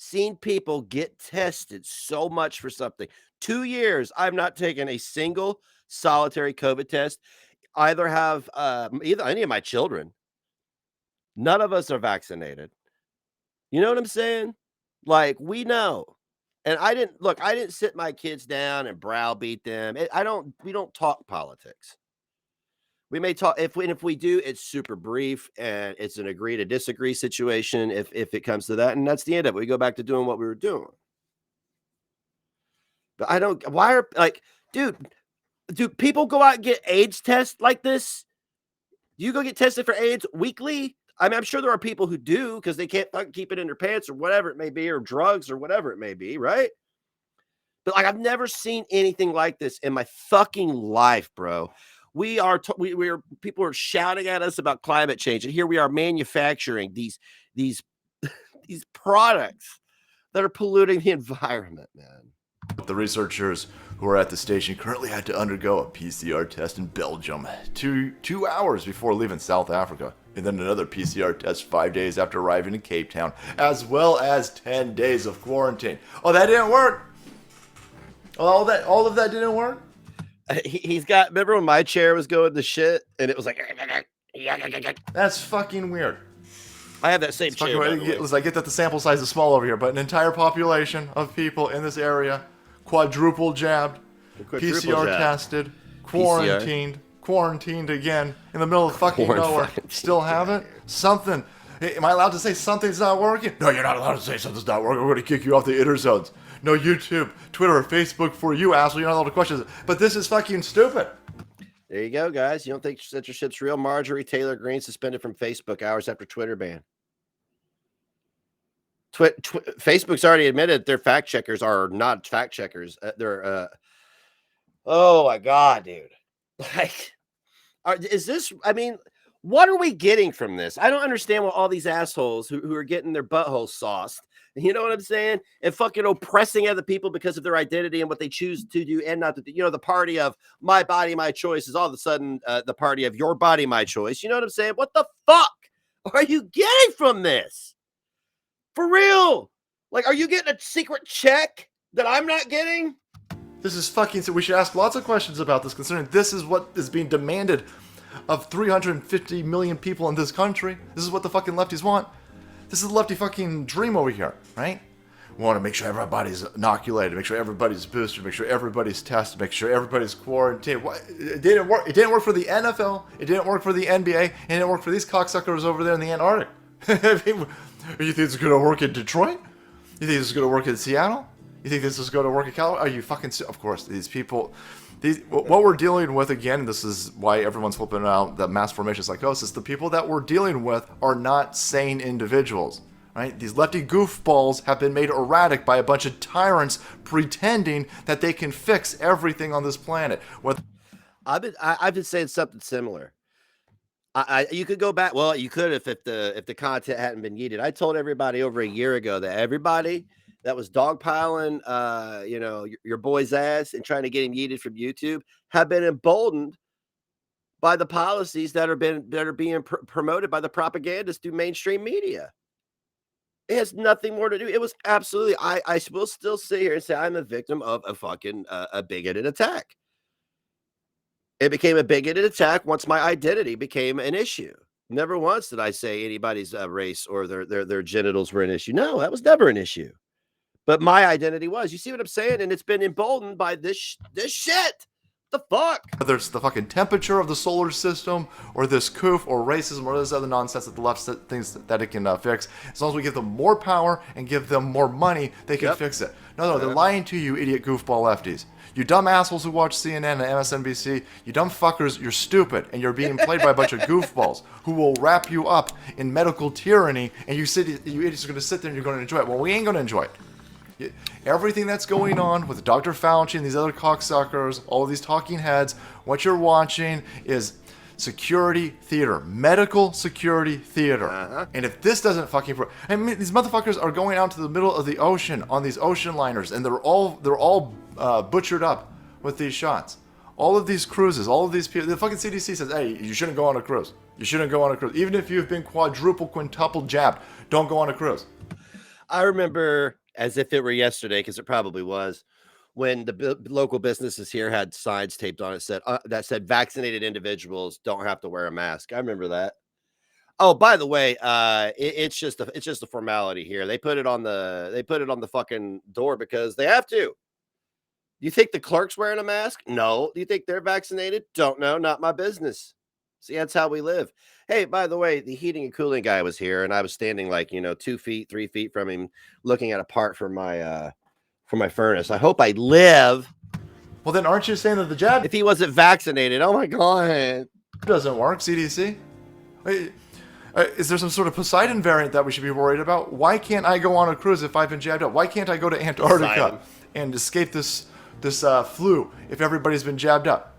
seen people get tested so much for something. 2 years, I've not taken a single solitary COVID test. Either have any of my children. None of us are vaccinated. You know what I'm saying? Like, we know. And I didn't sit my kids down and browbeat them. We don't talk politics. We may talk if we do, it's super brief and it's an agree to disagree situation if it comes to that, and that's the end of it. We go back to doing what we were doing. But do people go out and get AIDS tests like this? Do you go get tested for AIDS weekly? I mean, I'm sure there are people who do because they can't fucking keep it in their pants or whatever it may be, or drugs or whatever it may be, right? But like, I've never seen anything like this in my fucking life, bro. People are shouting at us about climate change, and here we are manufacturing these products that are polluting the environment, man. The researchers who are at the station currently had to undergo a PCR test in Belgium 2 hours before leaving South Africa, and then another PCR test 5 days after arriving in Cape Town, as well as 10 days of quarantine. Oh, that didn't work. All of that didn't work. He's got. Remember when my chair was going to shit and it was like. That's fucking weird. I have that same chair. I get that the sample size is small over here, but an entire population of people in this area, quadruple jabbed, PCR tested, quarantined again in the middle of fucking nowhere. Still haven't? Something. Hey, am I allowed to say something's not working? No, you're not allowed to say something's not working. We're going to kick you off the inner zones. No YouTube, Twitter, or Facebook for you, asshole. You're not allowed to question it. But this is fucking stupid. There you go, guys. You don't think censorship's real? Marjorie Taylor Greene suspended from Facebook hours after Twitter ban. Facebook's already admitted their fact checkers are not fact checkers. Oh my God, dude. Like, is this, I mean, what are we getting from this? I don't understand what all these assholes who are getting their buttholes sauced, you know what I'm saying? And fucking oppressing other people because of their identity and what they choose to do and not to do. You know, the party of my body, my choice is all of a sudden the party of your body, my choice. You know what I'm saying? What the fuck are you getting from this? For real? Like, are you getting a secret check that I'm not getting? This is fucking... So we should ask lots of questions about this, considering this is what is being demanded of 350 million people in this country. This is what the fucking lefties want. This is the lefty fucking dream over here, right? We want to make sure everybody's inoculated, make sure everybody's boosted, make sure everybody's tested, make sure everybody's quarantined. It didn't work. It didn't work for the NFL. It didn't work for the NBA. And it didn't work for these cocksuckers over there in the Antarctic. I mean, you think it's going to work in Detroit? You think this is going to work in Seattle? You think this is going to work in California? Are you fucking... Of course, these people... What we're dealing with, again, this is why everyone's flipping out that mass formation psychosis, the people that we're dealing with are not sane individuals, right? These lefty goofballs have been made erratic by a bunch of tyrants pretending that they can fix everything on this planet. I've been saying something similar. You could go back. Well, you could if the content hadn't been yeeted. I told everybody over a year ago that everybody that was dogpiling, your boy's ass and trying to get him yeeted from YouTube have been emboldened by the policies that are being promoted by the propagandists through mainstream media. It has nothing more to do. It was absolutely. I will still sit here and say I'm a victim of a fucking a bigoted attack. It became a bigoted attack once my identity became an issue. Never once did I say anybody's race or their genitals were an issue. No, that was never an issue. But my identity was. You see what I'm saying? And it's been emboldened by this shit. The fuck? Whether it's the fucking temperature of the solar system or this coof or racism or this other nonsense that the left thinks that it can fix, as long as we give them more power and give them more money, they can fix it. No, they're lying to you, idiot goofball lefties. You dumb assholes who watch CNN and MSNBC, you dumb fuckers, you're stupid, and you're being played by a bunch of goofballs who will wrap you up in medical tyranny, and you idiots are going to sit there and you're going to enjoy it. Well, we ain't going to enjoy it. Everything that's going on with Dr. Fauci and these other cocksuckers, all of these talking heads, what you're watching is security theater, medical security theater. And if this doesn't fucking... I mean, these motherfuckers are going out to the middle of the ocean on these ocean liners, and they're all butchered up with these shots. All of these cruises, all of these people... The fucking CDC says, hey, you shouldn't go on a cruise. You shouldn't go on a cruise. Even if you've been quintuple jabbed, don't go on a cruise. I remember... as if it were yesterday, because it probably was, when the local businesses here had signs taped on it that said vaccinated individuals don't have to wear a mask. I remember that. Oh, by the way, it's just a formality here. They put it on the fucking door because they have to. Do you think the clerk's wearing a mask? No. Do you think they're vaccinated? Don't know. Not my business. See, that's how we live. Hey, by the way, the heating and cooling guy was here, and I was standing like 2 feet, 3 feet from him, looking at a part for my furnace. I hope I live. Well, then aren't you saying that the jab... If he wasn't vaccinated, oh my God. Doesn't work, CDC? Is there some sort of Poseidon variant that we should be worried about? Why can't I go on a cruise if I've been jabbed up? Why can't I go to Antarctica and escape this flu if everybody's been jabbed up?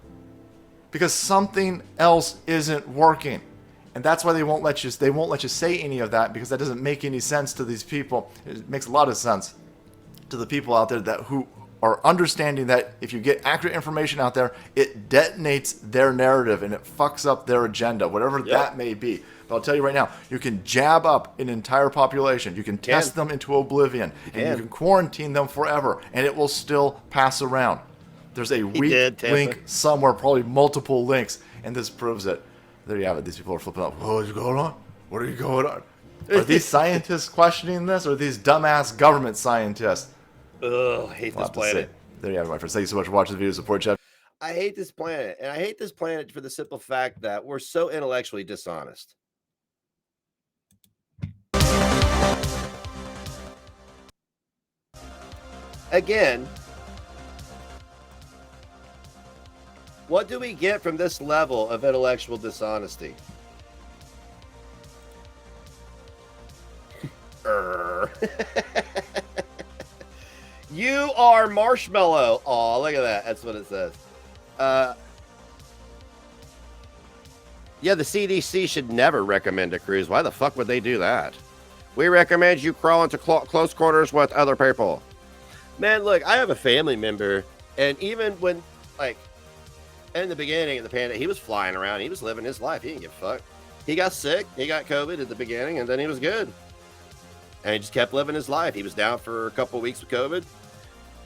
Because something else isn't working. And that's why they won't let you say any of that, because that doesn't make any sense to these people. It makes a lot of sense to the people out there who are understanding that if you get accurate information out there, it detonates their narrative and it fucks up their agenda, whatever that may be. But I'll tell you right now, you can jab up an entire population. You can test them into oblivion. And you can quarantine them forever. And it will still pass around. There's a weak link somewhere, probably multiple links. And this proves it. There you have it. These people are flipping out. What is going on? What are going on? Are these scientists questioning this? Or are these dumbass government scientists? Ugh, I hate this planet. There you have it, my friends. Thank you so much for watching the video. Support Jeff. I hate this planet. And I hate this planet for the simple fact that we're so intellectually dishonest. Again, what do we get from this level of intellectual dishonesty? You are MarshMallow. Oh, look at that. That's what it says. Yeah, the CDC should never recommend a cruise. Why the fuck would they do that? We recommend you crawl into close quarters with other people. Man, look, I have a family member, and even when, like, in the beginning of the pandemic, he was flying around. He was living his life. He didn't give a fuck. He got sick. He got COVID at the beginning, and then he was good. And he just kept living his life. He was down for a couple of weeks with COVID.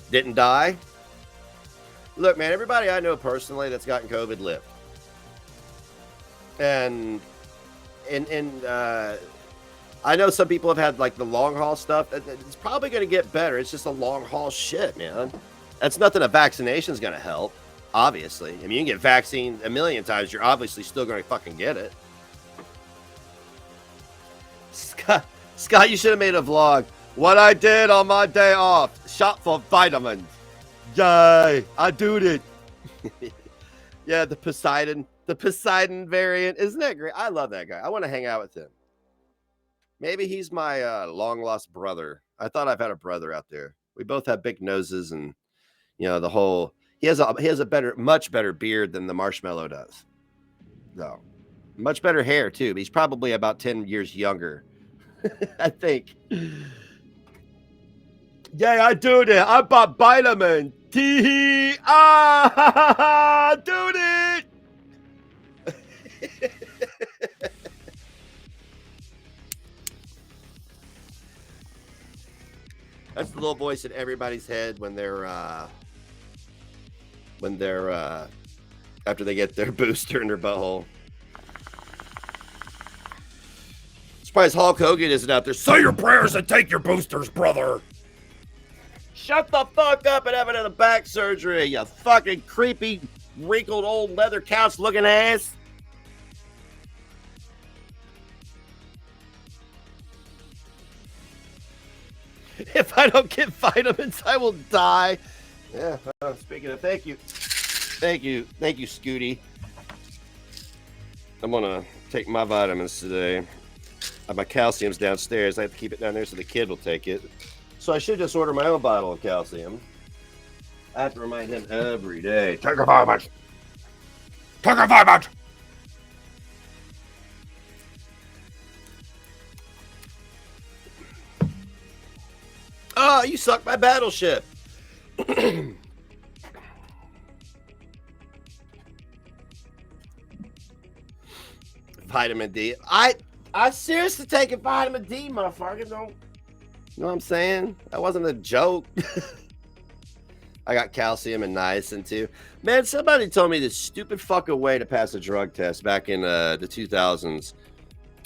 Didn't die. Look, man, everybody I know personally that's gotten COVID lived. And I know some people have had, like, the long haul stuff. It's probably going to get better. It's just a long haul shit, man. That's nothing a vaccination is going to help, obviously. I mean, you can get vaccine a million times. You're obviously still going to fucking get it. Scott, you should have made a vlog. What I did on my day off. Shop for vitamins. Yay. I do it. Yeah, the Poseidon variant. Isn't that great? I love that guy. I want to hang out with him. Maybe he's my long lost brother. I thought I've had a brother out there. We both have big noses, and you know the whole. He has a much better beard than the MarshMallow does. No, much better hair too. But he's probably about 10 years younger. I think. Yeah, I do that. I bought vitamin. Tee ah, do it. That's the little voice in everybody's head when they're after they get their booster in their butthole. Surprised Hulk Hogan isn't out there. Say your prayers and take your boosters, brother. Shut the fuck up and have another back surgery, you fucking creepy, wrinkled old leather couch looking ass. If I don't get vitamins, I will die. Yeah, speaking of, thank you, Scooty. I'm gonna take my vitamins today. My calcium's downstairs. I have to keep it down there so the kid will take it. So I should just order my own bottle of calcium. I have to remind him every day. Take a vitamin. Take a vitamin. Oh, you suck my battleship. Vitamin D. I seriously taking vitamin D, motherfucker. Don't. You know what I'm saying? That wasn't a joke. I got calcium and niacin too. Man, somebody told me this stupid fucking way to pass a drug test back in the 2000s.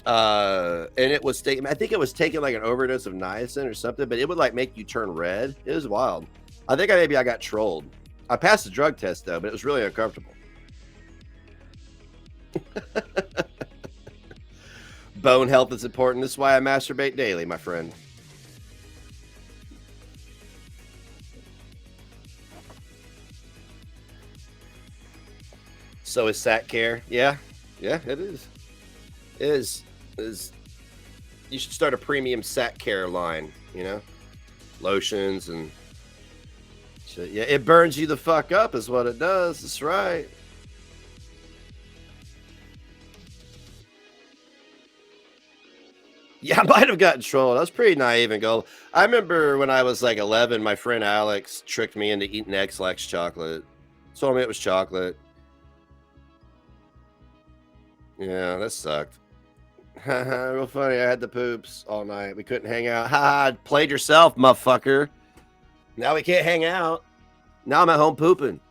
And it was taking, I think it was taking like an overdose of niacin or something, but it would like make you turn red. It was wild. I think maybe I got trolled. I passed the drug test though, but it was really uncomfortable. Bone health is important. This is why I masturbate daily, my friend. So is Sat Care. Yeah, it is. It is. You should start a premium Sat Care line, you know? Lotions and shit. Yeah, it burns you the fuck up is what it does. That's right. Yeah, I might have gotten trolled. I was pretty naive and go. I remember when I was like 11, my friend Alex tricked me into eating X-Lax chocolate. Told me it was chocolate. Yeah, that sucked. Real funny. I had the poops all night. We couldn't hang out. Ha! Played yourself, motherfucker. Now we can't hang out. Now I'm at home pooping.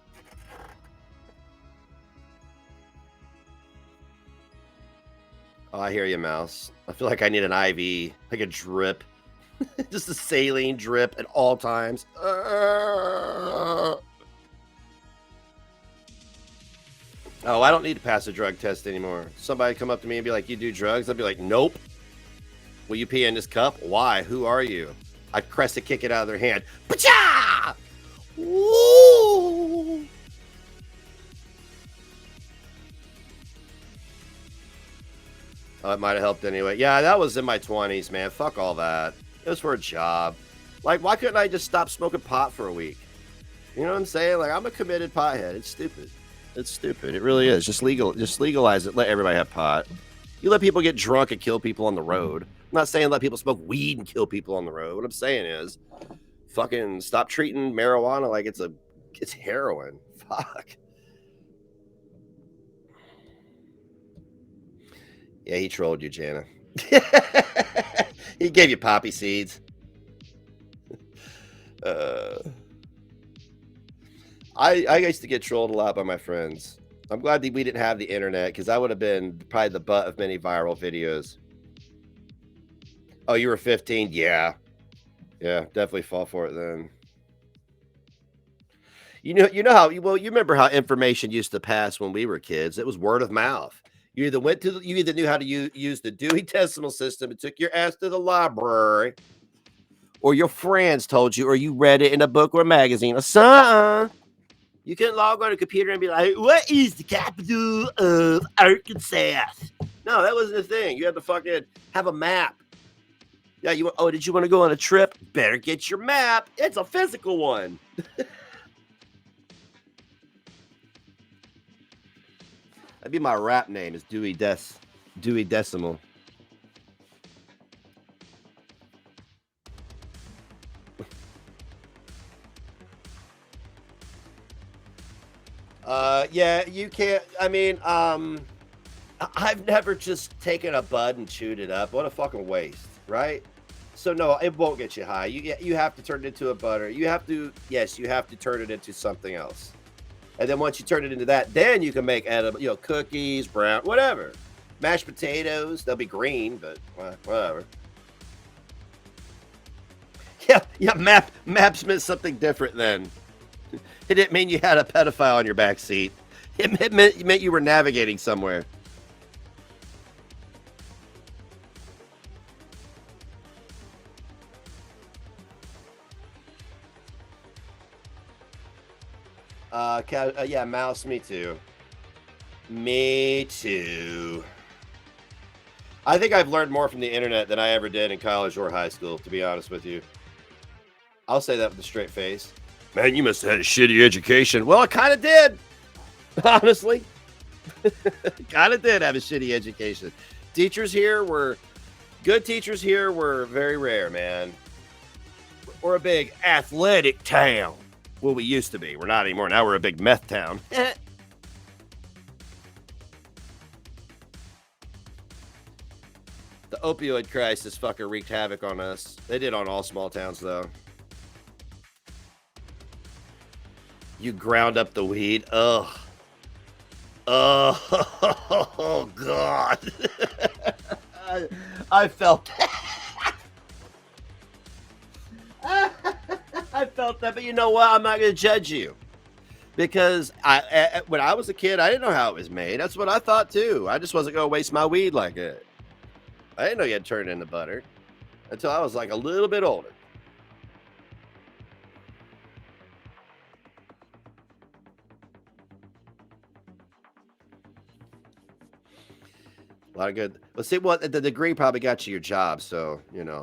Oh, I hear you, Mouse. I feel like I need an IV, like a drip. Just a saline drip at all times. Oh, I don't need to pass a drug test anymore. Somebody come up to me and be like, you do drugs? I'd be like, nope. Will you pee in this cup? Why? Who are you? I'd crescent kick it out of their hand. Pacha! Woo! Oh, it might have helped anyway. Yeah, that was in my 20s, man. Fuck all that. It was for a job. Like, why couldn't I just stop smoking pot for a week? You know what I'm saying? Like, I'm a committed pothead. It's stupid. It's stupid. It really is. Just legalize it. Let everybody have pot. You let people get drunk and kill people on the road. I'm not saying let people smoke weed and kill people on the road. What I'm saying is, fucking stop treating marijuana like it's heroin. Fuck. Yeah, he trolled you, Jana. He gave you poppy seeds. I used to get trolled a lot by my friends. I'm glad that we didn't have the internet, because I would have been probably the butt of many viral videos. Oh, you were 15? Yeah. Yeah, definitely fall for it then. You know how, well, you remember how information used to pass when we were kids. It was word of mouth. You either knew how to use the Dewey Decimal System and took your ass to the library, or your friends told you, or you read it in a book or a magazine or something. You couldn't log on a computer and be like, what is the capital of Arkansas? No, that wasn't a thing. You had to fucking have a map. Yeah, did you want to go on a trip? Better get your map. It's a physical one. That'd be my rap name, is Dewey Decimal. Yeah, you can't. I mean, I've never just taken a bud and chewed it up. What a fucking waste, right? So no, it won't get you high. You have to turn it into a butter. You have to turn it into something else. And then once you turn it into that, then you can make edible, cookies, brown, whatever. Mashed potatoes, they'll be green, but whatever. Yeah, maps meant something different then. It didn't mean you had a pedophile on your back seat. It meant you were navigating somewhere. Yeah, Mouse, me too. Me too. I think I've learned more from the internet than I ever did in college or high school, to be honest with you. I'll say that with a straight face. Man, you must have had a shitty education. Well, I kind of did. Honestly. Kind of did have a shitty education. Good teachers here were very rare, man. We're a big athletic town. Well, we used to be. We're not anymore. Now we're a big meth town. The opioid crisis fucking wreaked havoc on us. They did on all small towns, though. You ground up the weed. Ugh. Oh, God. I felt that. I felt that, but you know what? I'm not going to judge you. Because when I was a kid, I didn't know how it was made. That's what I thought, too. I just wasn't going to waste my weed like it. I didn't know you had to turn it into butter until I was like a little bit older. A lot of good. Let's see what the degree probably got you your job. So,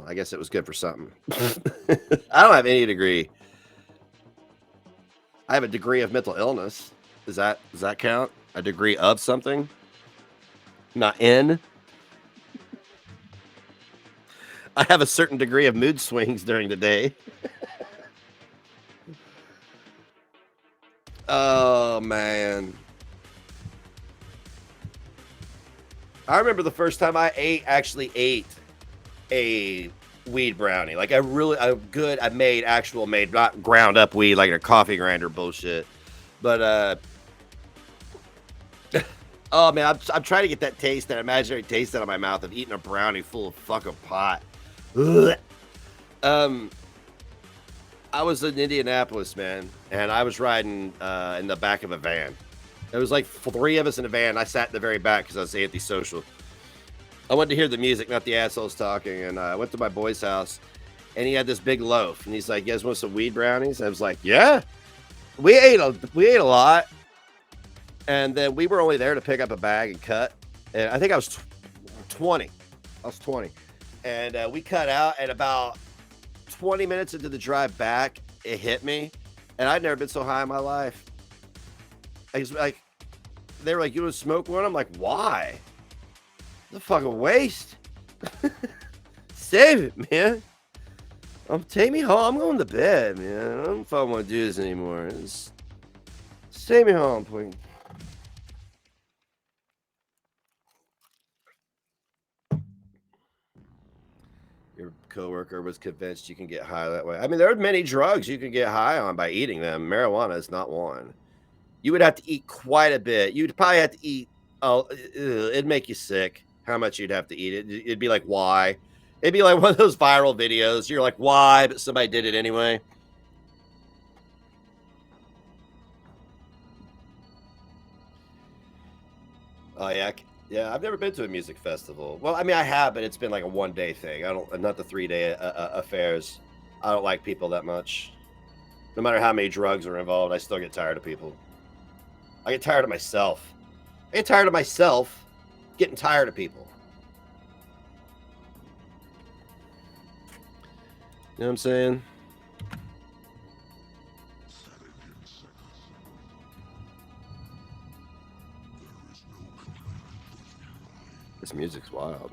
I guess it was good for something. I don't have any degree. I have a degree of mental illness. Does that count? A degree of something? Not in? I have a certain degree of mood swings during the day. Oh, man. I remember the first time I actually ate a weed brownie. Like I made, not ground up weed like a coffee grinder bullshit. But, oh man, I'm trying to get that taste, that imaginary taste out of my mouth of eating a brownie full of fucking pot. Ugh. I was in Indianapolis, man, and I was riding in the back of a van. There was like 3 of us in a van. I sat in the very back because I was antisocial. I wanted to hear the music, not the assholes talking, and I went to my boy's house, and he had this big loaf, and he's like, "You guys want some weed brownies?" I was like, "Yeah." We ate a lot, and then we were only there to pick up a bag and cut. And I think I was 20. I was 20, and we cut out. And about 20 minutes into the drive back, it hit me, and I'd never been so high in my life. I was like, they were like, "You want to smoke one?" I'm like, "Why? It's a fucking waste." Save it, man. Take me home. I'm going to bed, man. I don't know if I want to do this anymore. Just take me home, please. Your coworker was convinced you can get high that way. I mean, there are many drugs you can get high on by eating them. Marijuana is not one. You would have to eat quite a bit. You'd probably have to eat. Oh, it'd make you sick. How much you'd have to eat it? It'd be like, why? It'd be like one of those viral videos. You're like, why? But somebody did it anyway. Oh yeah, yeah. I've never been to a music festival. Well, I mean, I have, but it's been like a 1-day thing. Not the 3-day affairs. I don't like people that much. No matter how many drugs are involved, I still get tired of people. I get tired of myself. I get tired of myself getting tired of people. You know what I'm saying? This music's wild.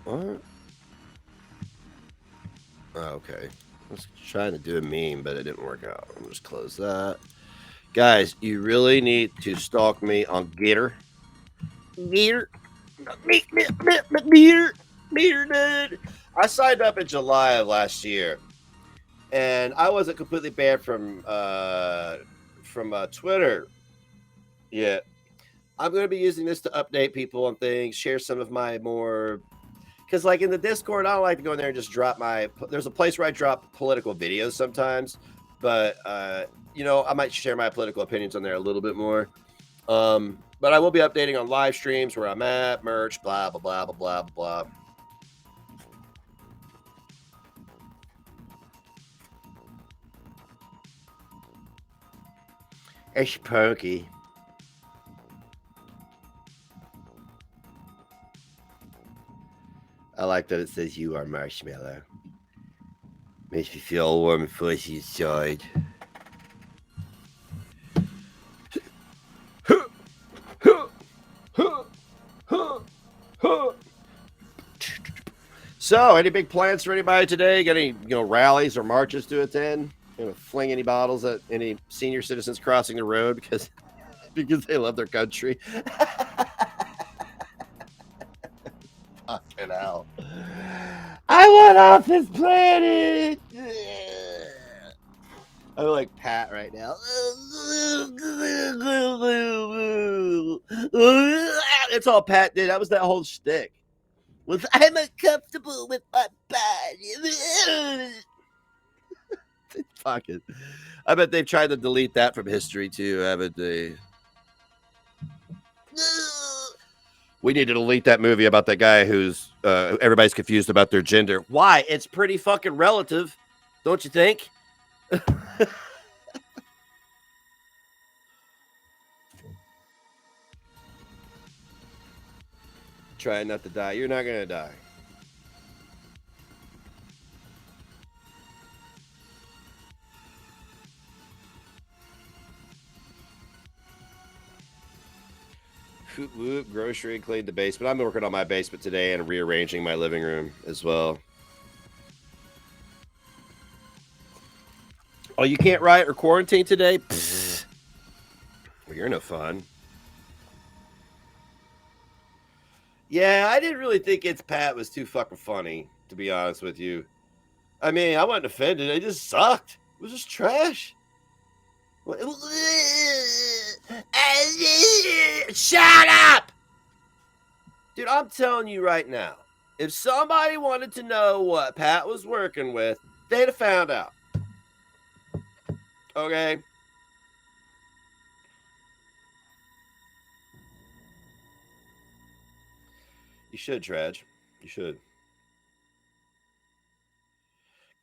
What? Oh, okay. I was trying to do a meme, but it didn't work out. I'll just close that. Guys, you really need to stalk me on Gator. Gator. Gator. Gator, dude. I signed up in July of last year, and I wasn't completely banned from Twitter yet. I'm going to be using this to update people on things, share some of my more... Because, like, in the Discord, I don't like to go in there and just drop my... There's a place where I drop political videos sometimes, but, you know, I might share my political opinions on there a little bit more. But I will be updating on live streams, where I'm at, merch, blah, blah, blah, blah, blah, blah. It's pokey. I like that it says you are Marshmallow. Makes me feel all warm and fuzzy inside. So, any big plans for anybody today? Got any, rallies or marches to attend? Fling any bottles at any senior citizens crossing the road because they love their country? Fucking hell. I want off this planet. I'm like Pat right now. That's all Pat did. That was that whole shtick. I'm uncomfortable with my body. Fuck it. I bet they've tried to delete that from history too, haven't they? We need to delete that movie about that guy who's everybody's confused about their gender. Why? It's pretty fucking relative, don't you think? Try not to die. You're not gonna die. Grocery, cleaned the basement. I'm working on my basement today and rearranging my living room as well. Oh, you can't riot or quarantine today? Pfft. Well, you're no fun. Yeah, I didn't really think It's Pat was too fucking funny, to be honest with you. I mean, I wasn't offended. It just sucked. It was just trash. Shut up! Dude, I'm telling you right now, if somebody wanted to know what Pat was working with, they'd have found out. Okay? You should, Traj. You should.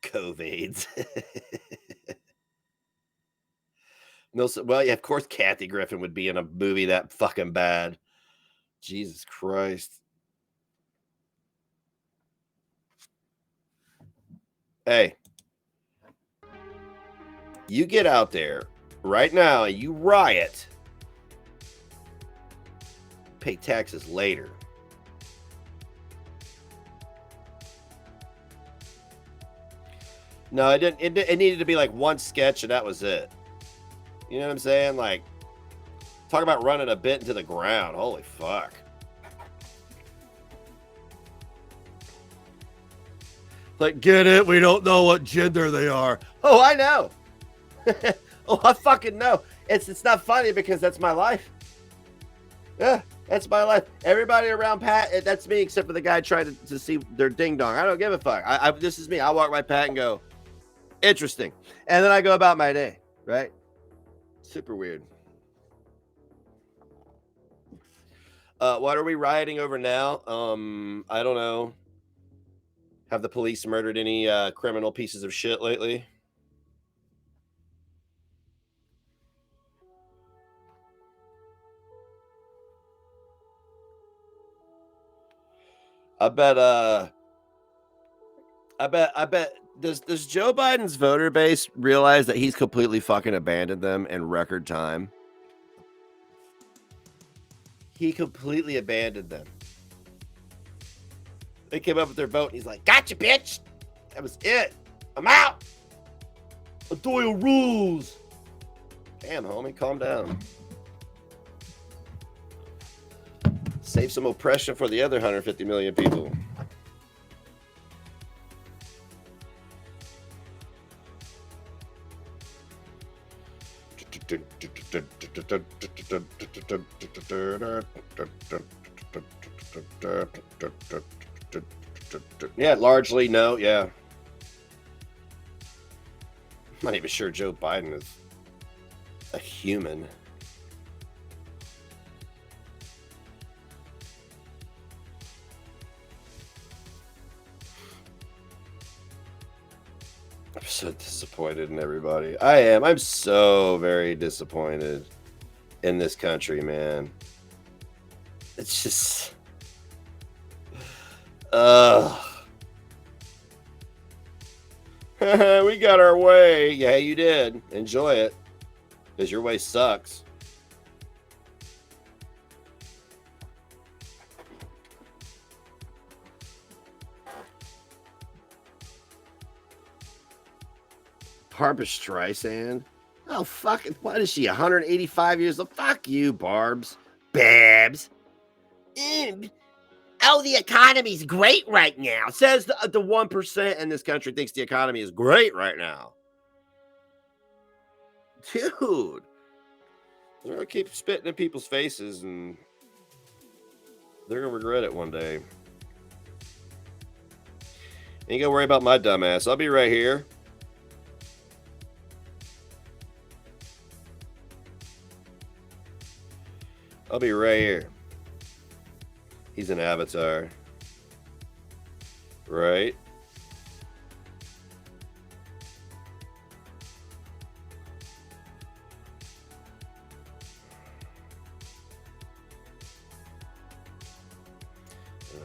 COVIDs. No, well, yeah, of course Kathy Griffin would be in a movie that fucking bad. Jesus Christ. Hey. You get out there right now and you riot. Pay taxes later. No, it didn't. It needed to be like one sketch and that was it. You know what I'm saying? Like, talk about running a bit into the ground. Holy fuck. Like, get it? We don't know what gender they are. Oh, I know. Oh, I fucking know. It's not funny because that's my life. Yeah, that's my life. Everybody around Pat, that's me except for the guy trying to see their ding dong. I don't give a fuck. This is me. I walk by Pat and go, interesting. And then I go about my day, right? Super weird. What are we rioting over now? I don't know. Have the police murdered any criminal pieces of shit lately? I bet does Joe Biden's voter base realize that he's completely fucking abandoned them in record time? He completely abandoned them. They came up with their vote and he's like, gotcha, bitch. That was it. I'm out. Doyle rules. Damn, homie, calm down. Save some oppression for the other 150 million people. Yeah, largely no, yeah. I'm not even sure Joe Biden is a human. I'm so disappointed in everybody. I am. I'm so very disappointed in this country, man. It's just... we got our way. Yeah, you did. Enjoy it. Because your way sucks. Barbra Streisand? Oh, fucking, what is she, 185 years old? Fuck you, Barbs. Babs. Oh, the economy's great right now. Says the 1% in this country thinks the economy is great right now. Dude. They're going to keep spitting in people's faces and they're going to regret it one day. Ain't gonna worry about my dumb ass. I'll be right here. I'll be right here. He's an avatar. Right?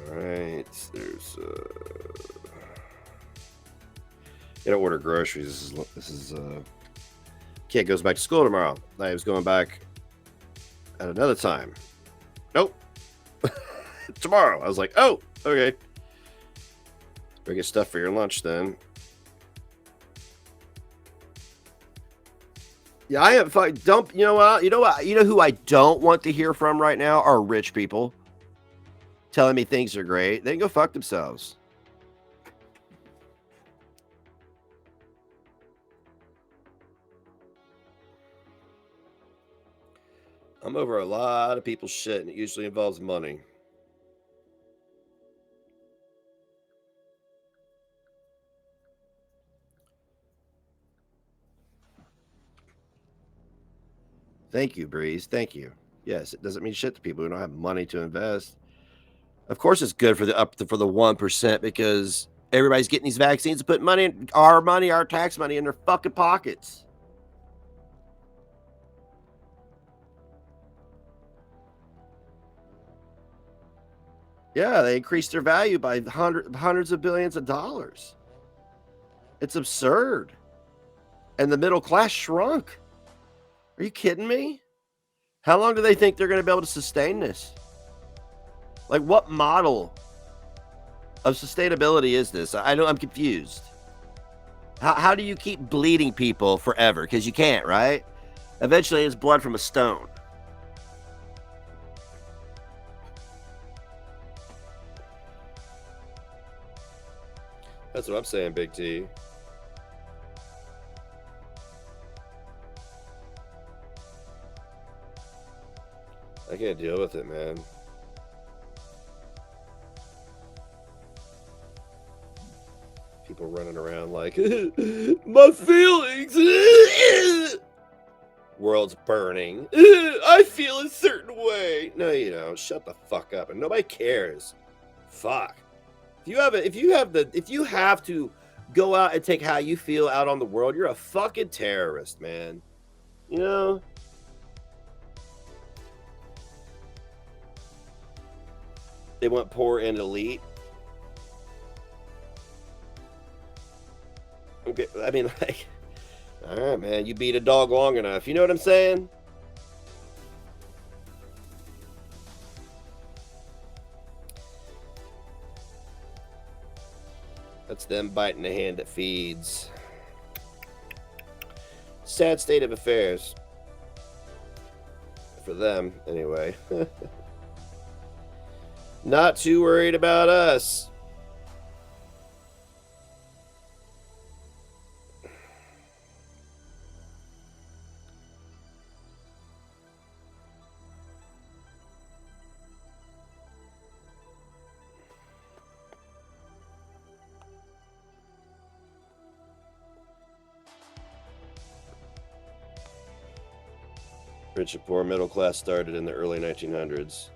Alright. There's gotta order groceries. This is kid goes back to school tomorrow. I was going back at another time. Nope. Tomorrow. I was like, oh, okay. Better get stuff for your lunch then. Yeah, I have dump. You know what? You know what? You know who I don't want to hear from right now are rich people telling me things are great. They can go fuck themselves. I'm over a lot of people's shit, and it usually involves money. Thank you, Breeze. Thank you. Yes, it doesn't mean shit to people who don't have money to invest. Of course, it's good for the 1% because everybody's getting these vaccines and putting our tax money in their fucking pockets. Yeah, they increased their value by hundreds of billions of dollars. It's absurd. And the middle class shrunk. Are you kidding me? How long do they think they're going to be able to sustain this? Like, what model of sustainability is this? I'm confused. How do you keep bleeding people forever? Because you can't, right? Eventually, it's blood from a stone. That's what I'm saying, Big T. I can't deal with it, man. People running around like, my feelings. World's burning. I feel a certain way. No, you don't. Shut the fuck up. And nobody cares. Fuck. If you have to go out and take how you feel out on the world, you're a fucking terrorist, man. You know? They want poor and elite. Okay, I mean, like, all right, man, you beat a dog long enough. You know what I'm saying? That's them biting the hand that feeds. Sad state of affairs. For them, anyway. Not too worried about us. Rich and poor middle class started in the early 1900s.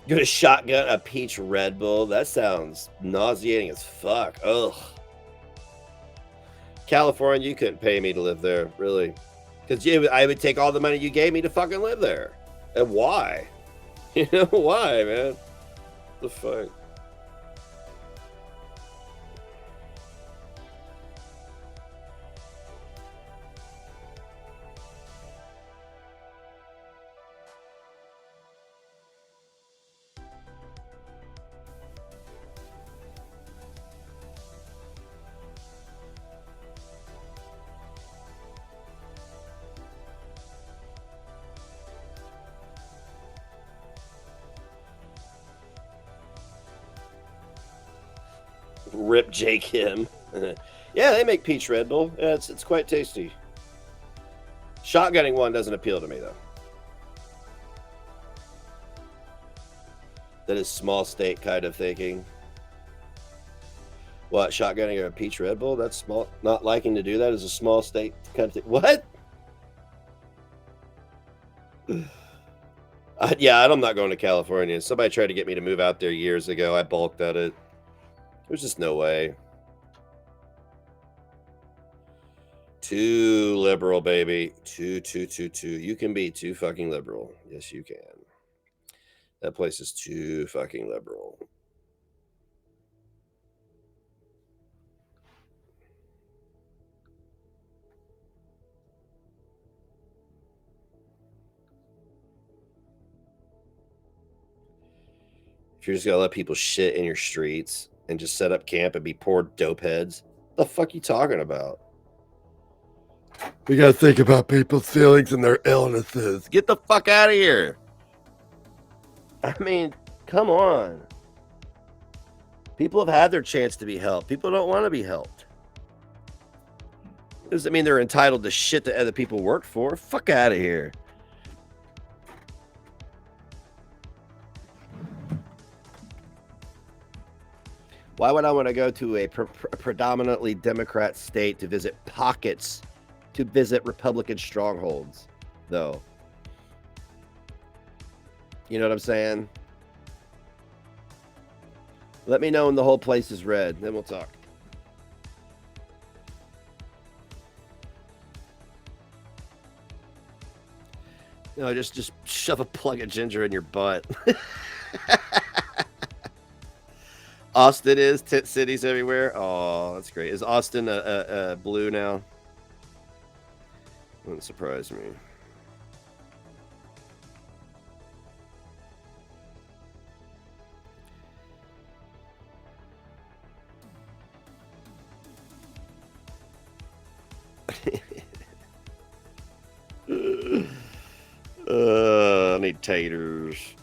Get a shotgun, a peach Red Bull. That sounds nauseating as fuck. Ugh. California, you couldn't pay me to live there, really. Because I would take all the money you gave me to fucking live there. And why? You know, why, man? The fuck? Rip J. Kim. Yeah, they make peach Red Bull. Yeah, it's quite tasty. Shotgunning one doesn't appeal to me, though. That is small state kind of thinking. What, shotgunning a peach Red Bull? That's small. Not liking to do that is a small state kind of thing. What? Yeah, I'm not going to California. Somebody tried to get me to move out there years ago. I balked at it. There's just no way. Too liberal, baby. Too. You can be too fucking liberal. Yes, you can. That place is too fucking liberal. If you're just gonna let people shit in your streets and just set up camp and be poor dope heads, what the fuck you talking about? We gotta think about people's feelings and their illnesses. Get the fuck out of here. I mean, come on. People have had their chance to be helped. People don't want to be helped. Doesn't mean they're entitled to shit that other people work for. Fuck out of here. Why would I want to go to a predominantly Democrat state to visit Republican strongholds, though? You know what I'm saying? Let me know when the whole place is red, then we'll talk. No, just shove a plug of ginger in your butt. Austin is tit cities everywhere. Oh, that's great. Is Austin a blue now? Wouldn't surprise me. I need taters.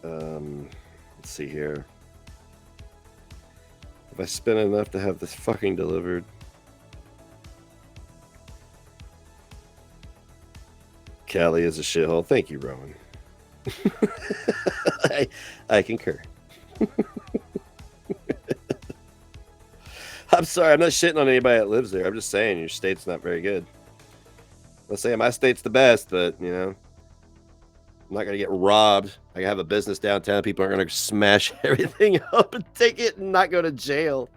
Let's see here. Have I spent enough to have this fucking delivered? Cali is a shithole. Thank you, Rowan. I concur. I'm sorry, I'm not shitting on anybody that lives there. I'm just saying your state's not very good. Let's say my state's the best, but you know, I'm not gonna get robbed. I have a business downtown. People aren't gonna smash everything up and take it and not go to jail.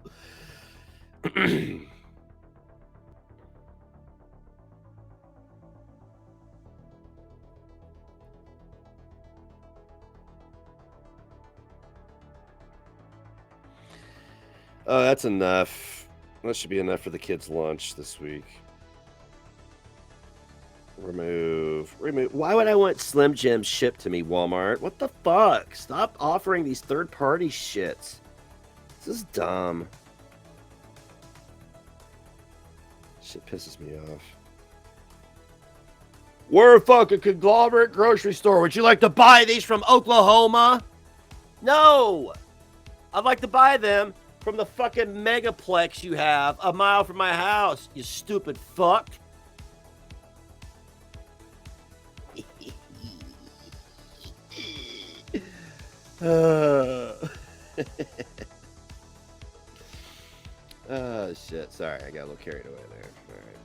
Oh, that's enough. That should be enough for the kids' lunch this week. Remove. Why would I want Slim Jims shipped to me, Walmart? What the fuck? Stop offering these third-party shits. This is dumb. Shit pisses me off. We're a fucking conglomerate grocery store. Would you like to buy these from Oklahoma? No! I'd like to buy them from the fucking megaplex you have a mile from my house, you stupid fuck. Oh shit, sorry, I got a little carried away there. All right.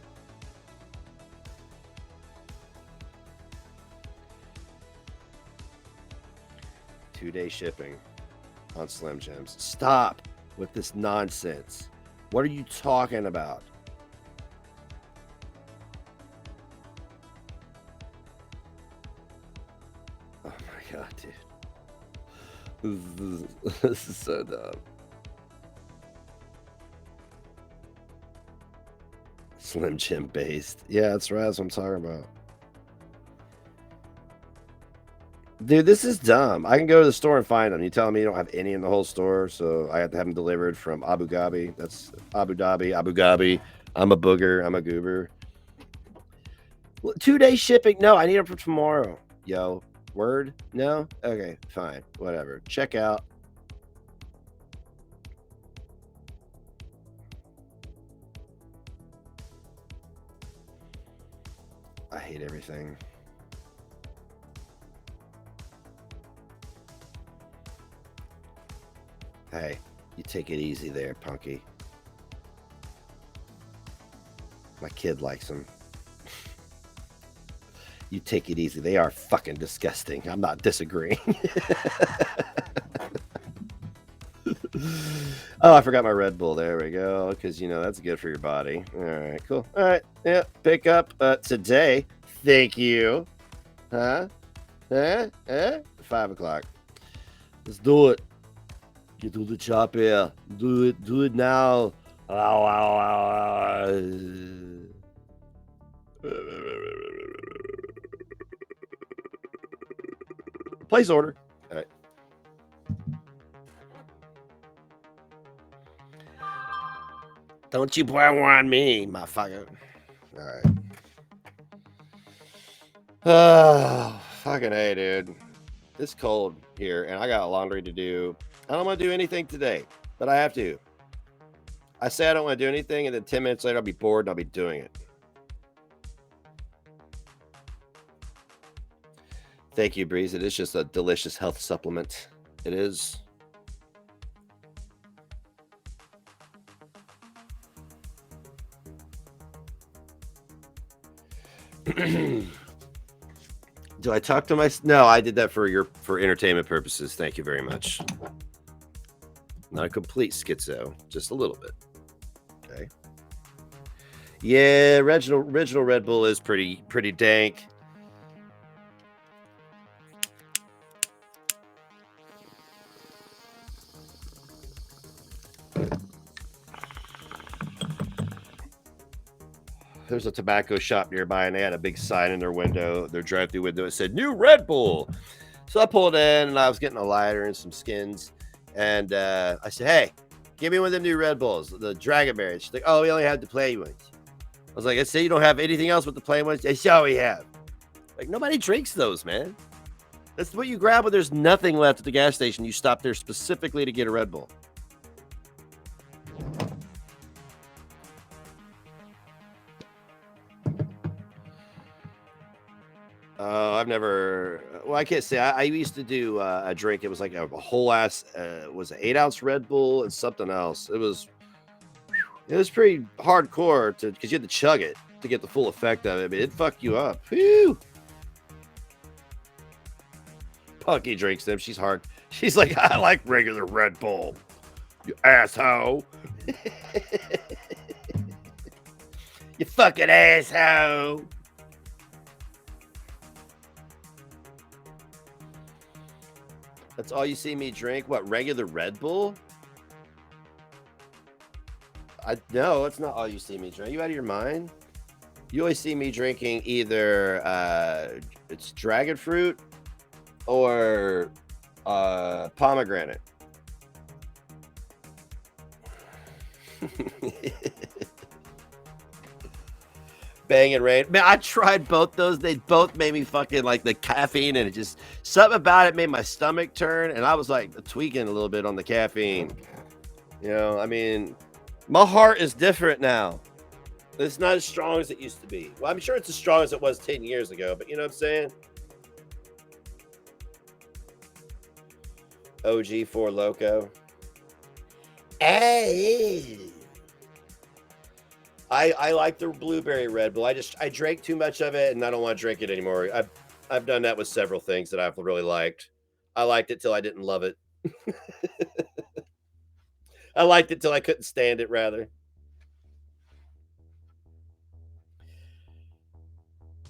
Two-day shipping on Slim Jims. Stop with this nonsense. What are you talking about? Oh my god, dude. This is so dumb. Slim Jim based. Yeah, that's right. That's what I'm talking about. Dude, this is dumb. I can go to the store and find them. You telling me you don't have any in the whole store, so I have to have them delivered from Abu Dhabi. That's Abu Dhabi. I'm a booger. I'm a goober. 2-day shipping. No, I need them for tomorrow. Yo. Word? No? Okay, fine. Whatever. Check out. I hate everything. Hey, you take it easy there, Punky. My kid likes them. You take it easy. They are fucking disgusting. I'm not disagreeing. Oh, I forgot my Red Bull. There we go. Because, you know, that's good for your body. All right, cool. All right. Yeah, pick up today. Thank you. Huh? 5 o'clock. Let's do it. Get to the chop here. Do it now. Place order. All right. Don't you pour one on me, motherfucker. All right. Oh, fucking hey, dude. It's cold here, and I got laundry to do. I don't want to do anything today, but I have to. I say I don't want to do anything, and then 10 minutes later, I'll be bored, and I'll be doing it. Thank you, Breeze. It is just a delicious health supplement. It is. Do I talk to my... No, I did that for entertainment purposes. Thank you very much. Not a complete schizo, just a little bit. Okay. Yeah, original Red Bull is pretty dank. There's a tobacco shop nearby, and they had a big sign in their window, their drive-through window. It said "New Red Bull." So I pulled in, and I was getting a lighter and some skins, and I said, "Hey, give me one of them new Red Bulls, the Dragonberry." She's like, "Oh, we only have the plain ones." I was like, "I say you don't have anything else but the plain ones?" They said, "Oh, we have." Like, nobody drinks those, man. That's what you grab when there's nothing left at the gas station. You stop there specifically to get a Red Bull. I've never. Well, I can't say. I used to do a drink. It was like a whole ass. Was an 8-ounce Red Bull and something else. It was pretty hardcore because you had to chug it to get the full effect of it. I mean, it'd fuck you up. Whew. Punky drinks them. She's hard. She's like, I like regular Red Bull. You asshole. You fucking asshole. That's all you see me drink? What, regular Red Bull? No, it's not all you see me drink. Are you out of your mind? You always see me drinking either it's dragon fruit or pomegranate. Bang and Rain. Man, I tried both those. They both made me fucking like the caffeine, and it just something about it made my stomach turn, and I was like tweaking a little bit on the caffeine. You know, I mean, my heart is different now. It's not as strong as it used to be. Well, I'm sure it's as strong as it was 10 years ago, but you know what I'm saying? OG 4 Loco. Hey. I like the blueberry Red Bull. I drank too much of it, and I don't want to drink it anymore. I've done that with several things that I've really liked. I liked it till I didn't love it. I liked it till I couldn't stand it, rather.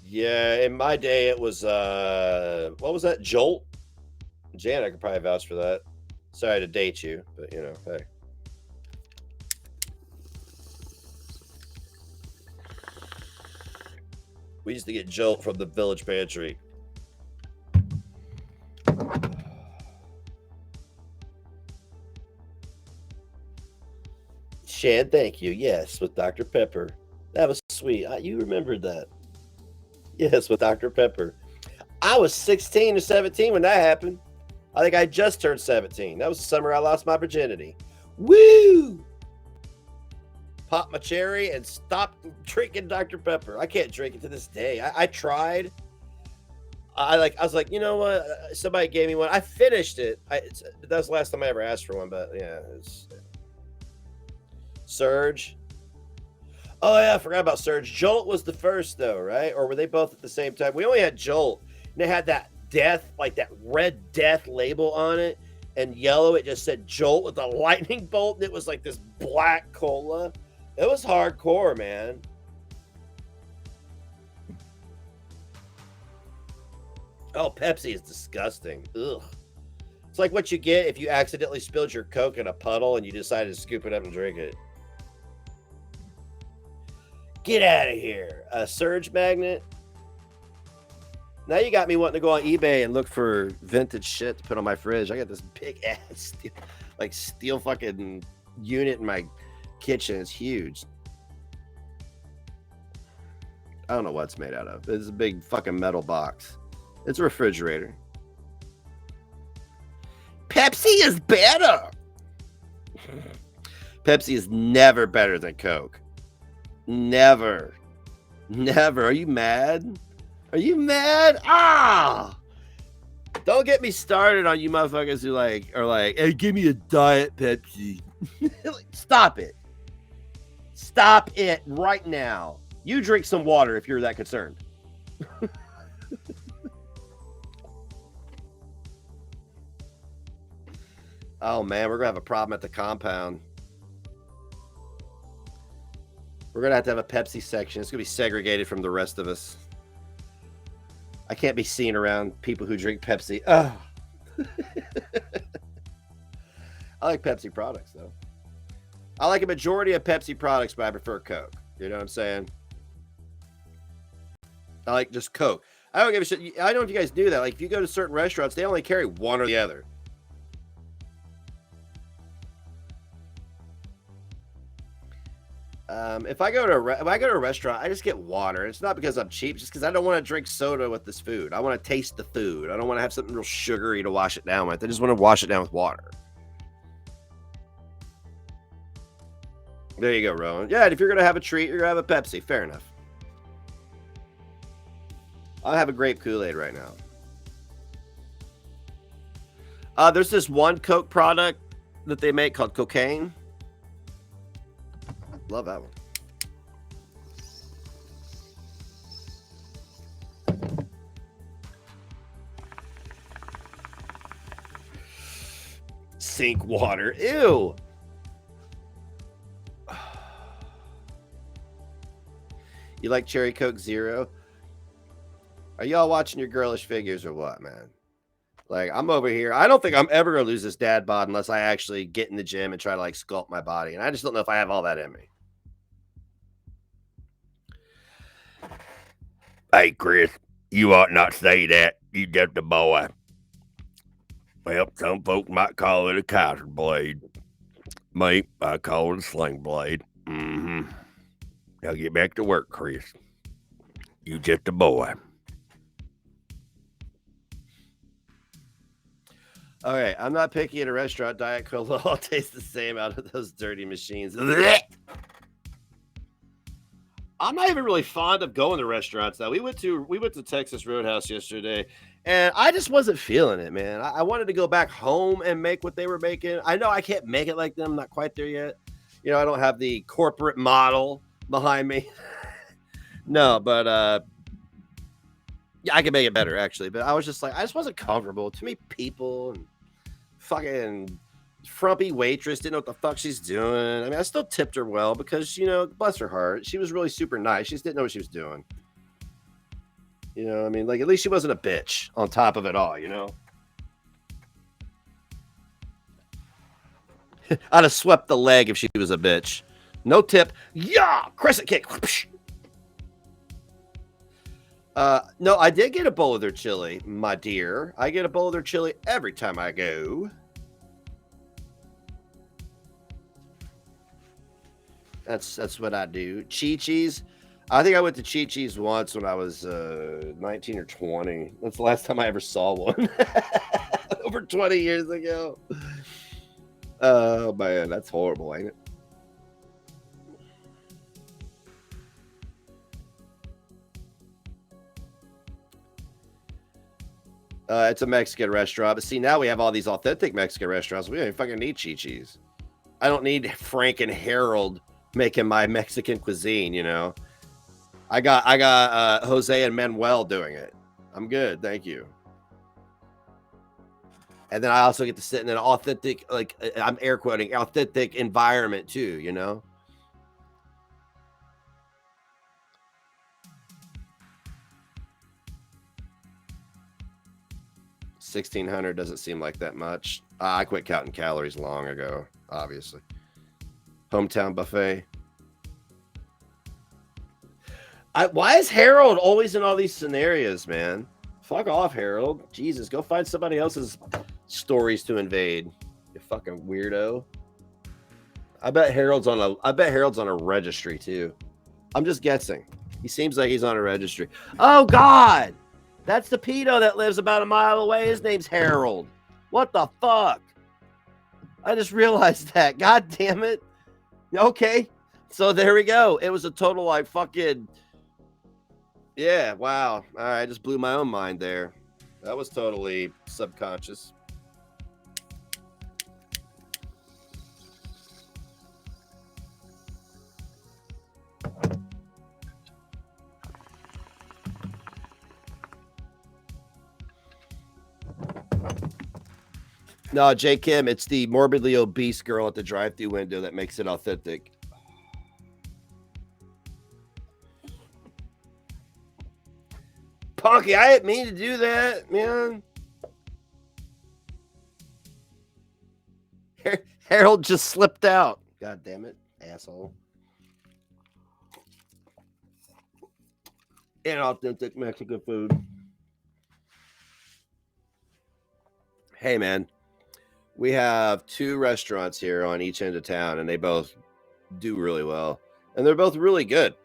Yeah, in my day, it was, what was that, Jolt? Jan, I could probably vouch for that. Sorry to date you, but, you know, hey. We used to get Jolt from the Village Pantry. Shan, thank you. Yes, with Dr. Pepper. That was sweet. You remembered that. Yes, with Dr. Pepper. I was 16 or 17 when that happened. I think I just turned 17. That was the summer I lost my virginity. Woo! Pop my cherry and stop drinking Dr. Pepper. I can't drink it to this day. I tried. I was like, you know what? Somebody gave me one. I finished it. That was the last time I ever asked for one, but yeah. Surge. Oh yeah, I forgot about Surge. Jolt was the first though, right? Or were they both at the same time? We only had Jolt. And they had that death, like that red death label on it. And yellow, it just said Jolt with a lightning bolt. And it was like this black cola. It was hardcore, man. Oh, Pepsi is disgusting. Ugh. It's like what you get if you accidentally spilled your Coke in a puddle and you decided to scoop it up and drink it. Get out of here. A Surge magnet. Now you got me wanting to go on eBay and look for vintage shit to put on my fridge. I got this big ass steel fucking unit in my kitchen. It's huge. I don't know what it's made out of. It's a big fucking metal box. It's a refrigerator. Pepsi is better. Pepsi is never better than Coke. Never. Never. Are you mad? Are you mad? Ah! Don't get me started on you motherfuckers who are like, hey, give me a Diet Pepsi. Stop it. Stop it right now. You drink some water if you're that concerned. Oh, man, we're going to have a problem at the compound. We're going to have a Pepsi section. It's going to be segregated from the rest of us. I can't be seen around people who drink Pepsi. Ugh. I like Pepsi products, though. I like a majority of Pepsi products, but I prefer Coke. You know what I'm saying? I like just Coke. I don't give a shit. I don't know if you guys knew that. Like, if you go to certain restaurants, they only carry one or the other. If I go to a restaurant, I just get water. It's not because I'm cheap, just because I don't want to drink soda with this food. I want to taste the food. I don't want to have something real sugary to wash it down with. I just want to wash it down with water. There you go, Rowan. Yeah, if you're gonna have a treat, you're gonna have a Pepsi. Fair enough. I'll have a grape Kool-Aid right now. There's this one Coke product that they make called cocaine. Love that one. Sink water. Ew. You like Cherry Coke Zero? Are y'all watching your girlish figures or what, man? Like, I'm over here. I don't think I'm ever going to lose this dad bod unless I actually get in the gym and try to, like, sculpt my body. And I just don't know if I have all that in me. Hey, Chris, you ought not say that. You just a boy. Well, some folks might call it a Kaiser blade. Me, I call it a sling blade. Mm-hmm. Now get back to work, Chris. You just a boy. All right, I'm not picky at a restaurant. Diet Cola all taste the same out of those dirty machines. I'm not even really fond of going to restaurants, though. We went to Texas Roadhouse yesterday, and I just wasn't feeling it, man. I wanted to go back home and make what they were making. I know I can't make it like them. I'm not quite there yet. You know, I don't have the corporate model behind me. No, but yeah, I can make it better, actually. But I was just like, I just wasn't comfortable. Too many people and fucking frumpy waitress didn't know what the fuck she's doing. I mean, I still tipped her well because, you know, bless her heart, she was really super nice. She just didn't know what she was doing. You know, I mean, like, at least she wasn't a bitch on top of it all, you know? I'd have swept the leg if she was a bitch. No tip. Yeah! Crescent kick. No, I did get a bowl of their chili, my dear. I get a bowl of their chili every time I go. That's what I do. Chi-Chi's. I think I went to Chi-Chi's once when I was 19 or 20. That's the last time I ever saw one. Over 20 years ago. Oh, man, that's horrible, ain't it? It's a Mexican restaurant. But see, now we have all these authentic Mexican restaurants. We don't even fucking need Chi-Chi's. I don't need Frank and Harold making my Mexican cuisine, you know. I got Jose and Manuel doing it. I'm good, thank you. And then I also get to sit in an authentic, like, I'm air quoting, authentic environment too, you know. $1,600 doesn't seem like that much. I quit counting calories long ago, obviously. Hometown buffet. Why is Harold always in all these scenarios, man? Fuck off, Harold. Jesus, go find somebody else's stories to invade. You fucking weirdo. I bet Harold's on a registry too. I'm just guessing. He seems like he's on a registry. Oh God, that's the pedo that lives about a mile away. His name's Harold. What the fuck? I just realized that. God damn it. Okay, so there we go. It was a total like fucking. Yeah. Wow. All right. I just blew my own mind there. That was totally subconscious. No, J. Kim, it's the morbidly obese girl at the drive-thru window that makes it authentic. Punky, I didn't mean to do that, man. Harold just slipped out. God damn it, asshole. Inauthentic Mexican food. Hey, man. We have 2 restaurants here on each end of town, and they both do really well. And they're both really good.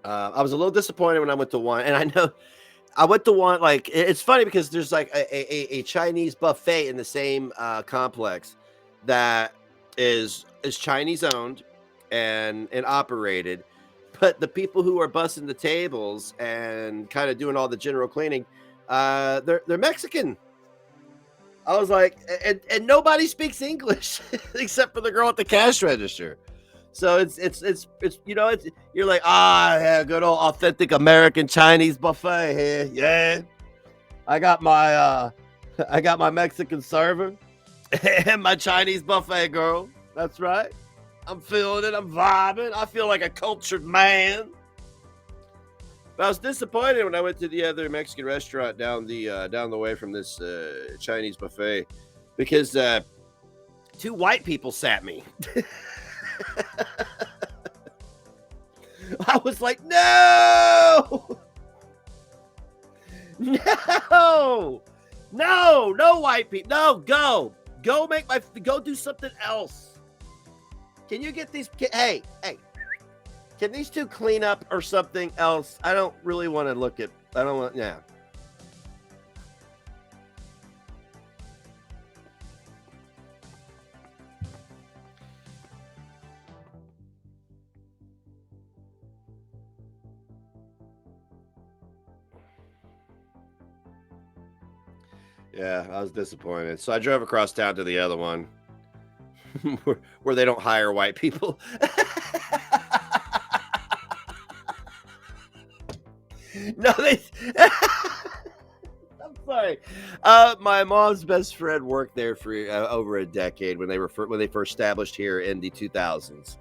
I was a little disappointed when I went to one, and I know I went to one, like, it's funny because there's like a Chinese buffet in the same complex that is Chinese owned and operated, but the people who are bussing the tables and kind of doing all the general cleaning, they're Mexican. I was like, and nobody speaks English except for the girl at the cash register. So it's you know, you're like, yeah, good old authentic American Chinese buffet here. Yeah. I got my Mexican server and my Chinese buffet girl. That's right. I'm feeling it. I'm vibing. I feel like a cultured man. But I was disappointed when I went to the other Mexican restaurant down the way from this Chinese buffet because 2 white people sat me. I was like, no, white people, no, go do something else. Can you get these? Hey, can these 2 clean up or something else? I don't really want to look at. I don't want. Yeah. Yeah, I was disappointed. So I drove across town to the other one where they don't hire white people. No, they. I'm sorry. My mom's best friend worked there for over a decade when they first established here in the 2000s.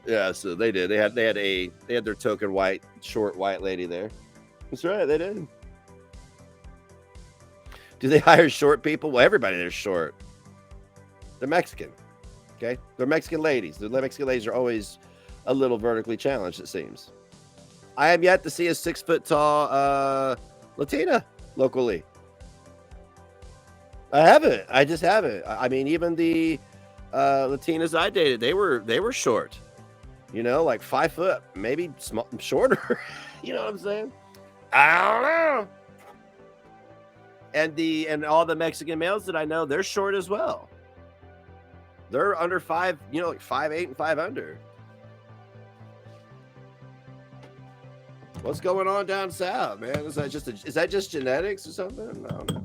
Yeah, so they did. They had their token short white lady there. That's right, they did. Do they hire short people? Well, everybody there's short. They're Mexican. Okay? They're Mexican ladies. The Mexican ladies are always a little vertically challenged, it seems. I have yet to see a 6-foot-tall Latina locally. I haven't. I just haven't. I mean, even the Latinas I dated, they were short. You know, like 5 foot, maybe shorter. You know what I'm saying? I don't know. And all the Mexican males that I know, they're short as well. They're under 5, you know, like 5'8" and 5 under. What's going on down south, man? Is that just genetics or something? I don't know.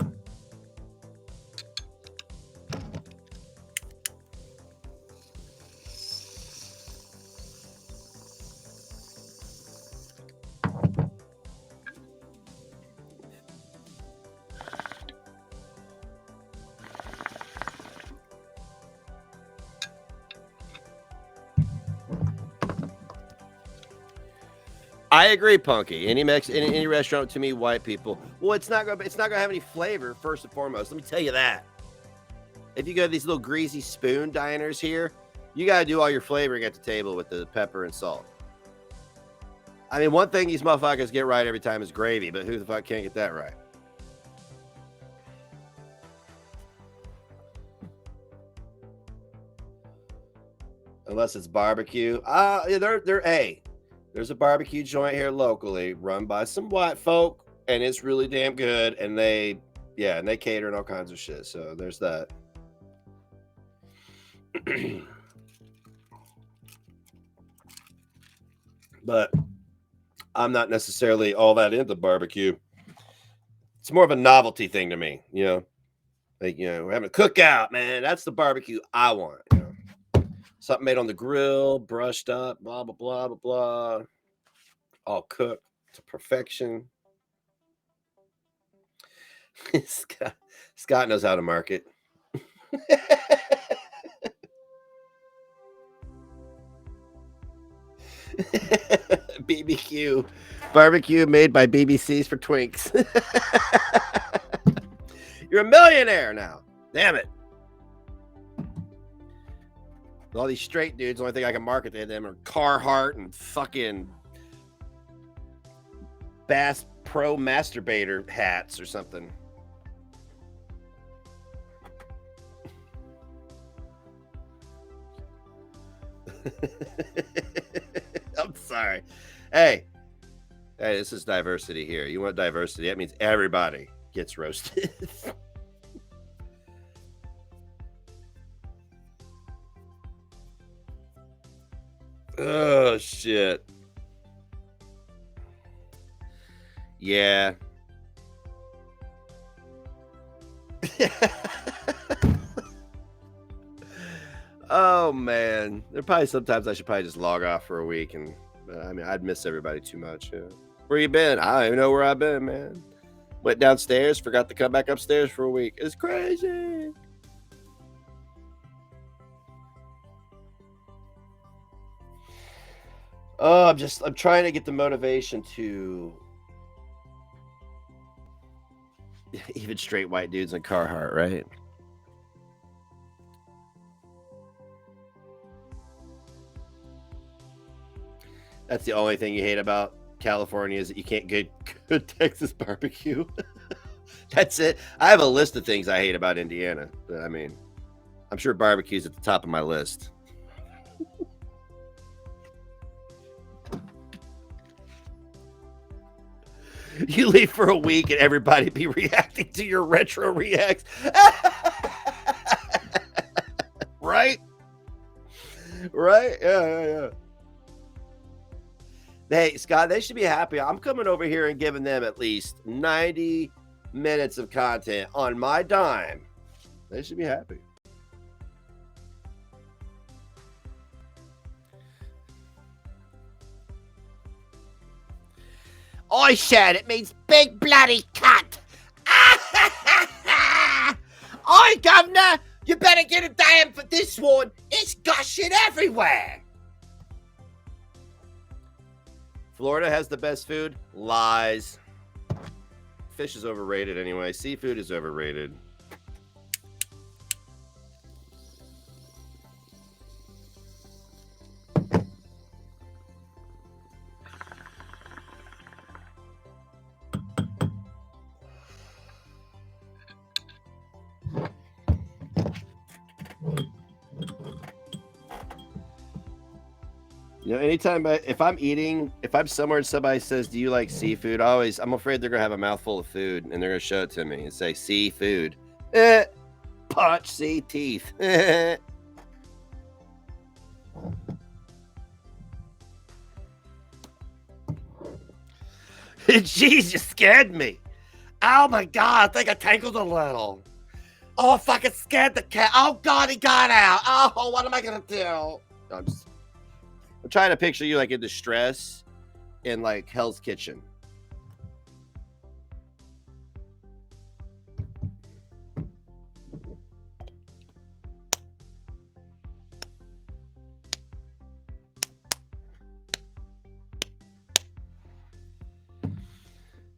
I agree, Punky. Any restaurant to me, white people. Well, it's not gonna have any flavor. First and foremost, let me tell you that. If you go to these little greasy spoon diners here, you gotta do all your flavoring at the table with the pepper and salt. I mean, one thing these motherfuckers get right every time is gravy, but who the fuck can't get that right? Unless it's barbecue. Yeah, there's a barbecue joint here locally run by some white folk, and it's really damn good. And they cater and all kinds of shit. So there's that. But I'm not necessarily all that into barbecue. It's more of a novelty thing to me, you know. Like, you know, we're having a cookout, man. That's the barbecue I want, you know. Something made on the grill, brushed up, blah, blah, blah, blah, blah. All cooked to perfection. Scott knows how to market. BBQ. Barbecue made by BBCs for twinks. You're a millionaire now. Damn it. All these straight dudes, the only thing I can market to them are Carhartt and fucking Bass Pro Masturbator hats or something. I'm sorry. Hey, this is diversity here. You want diversity? That means everybody gets roasted. Oh, shit. Yeah. Oh, man. There probably sometimes I should probably just log off for a week. And I mean, I'd miss everybody too much. Yeah. Where you been? I don't even know where I've been, man. Went downstairs, forgot to come back upstairs for a week. It's crazy. Oh, I'm trying to get the motivation to even straight white dudes in Carhartt, right? That's the only thing you hate about California is that you can't get good Texas barbecue. That's it. I have a list of things I hate about Indiana. But I mean, I'm sure barbecue's at the top of my list. You leave for a week and everybody be reacting to your retro reacts. Right? Right? Yeah. Hey, Scott, they should be happy. I'm coming over here and giving them at least 90 minutes of content on my dime. They should be happy. I said it means big bloody cunt. Oi, governor, you better get a damn for this one. It's gushing everywhere. Florida has the best food. Lies. Fish is overrated anyway. Seafood is overrated. You know, anytime if I'm somewhere and somebody says, "Do you like seafood?" I'm afraid they're gonna have a mouthful of food and they're gonna show it to me and say, "Seafood." Punch, see teeth. Jeez, you scared me. Oh my God, I think I tangled a little. Oh, I fucking scared the cat. Oh God, he got out. Oh, what am I gonna do? I'm trying to picture you like in distress in like Hell's Kitchen.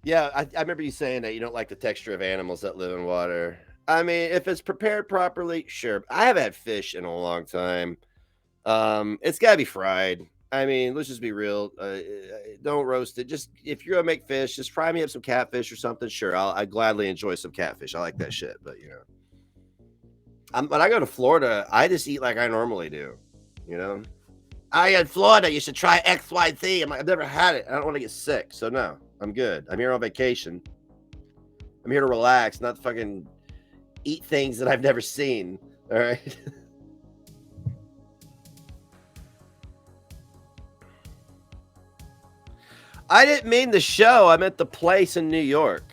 Yeah, I remember you saying that you don't like the texture of animals that live in water. I mean, if it's prepared properly, sure. I haven't had fish in a long time. It's gotta be fried. I mean, let's just be real. Don't roast it. Just if you're gonna make fish, just fry me up some catfish or something. Sure, I gladly enjoy some catfish. I like that shit. But you know, when I go to Florida, I just eat like I normally do. you know? In Florida, you should try XYZ. I'm like, I've never had it. I don't want to get sick. So no, I'm good. I'm here on vacation. I'm here to relax, not fucking eat things that I've never seen. All right. I didn't mean the show. I meant the place in New York.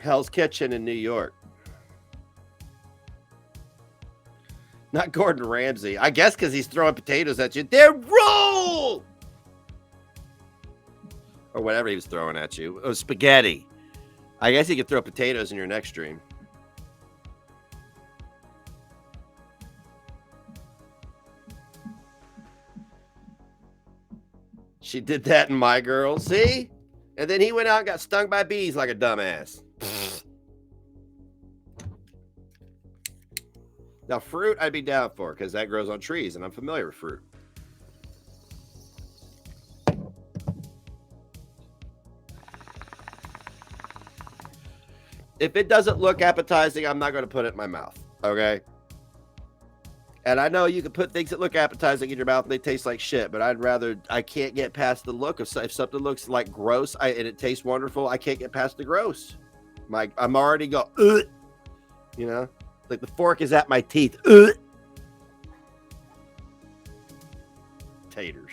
Hell's Kitchen in New York. Not Gordon Ramsay. I guess because he's throwing potatoes at you. They're raw! Or whatever he was throwing at you. Oh, spaghetti. I guess he could throw potatoes in your next stream. She did that in My Girl. See? And then he went out and got stung by bees like a dumbass. Now, fruit I'd be down for because that grows on trees, and I'm familiar with fruit. If it doesn't look appetizing, I'm not going to put it in my mouth, okay? And I know you can put things that look appetizing in your mouth and they taste like shit, but I can't get past the look. If something looks like gross and it tastes wonderful, I can't get past the gross. I'm already go, ugh, you know? Like the fork is at my teeth. Ugh. Taters.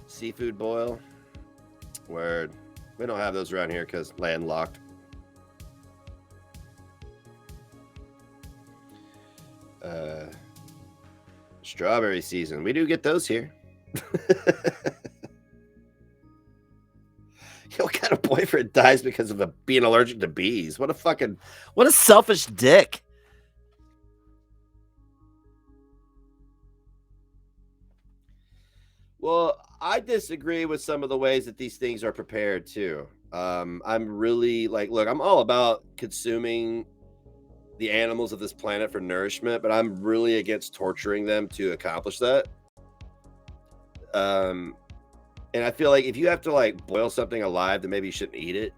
Seafood boil. Word. We don't have those around here because landlocked. Strawberry season. We do get those here. What kind of boyfriend dies because of being allergic to bees? What a selfish dick. Well, I disagree with some of the ways that these things are prepared too. I'm really look, I'm all about consuming the animals of this planet for nourishment, but I'm really against torturing them to accomplish that. And I feel like if you have to boil something alive, then maybe you shouldn't eat it.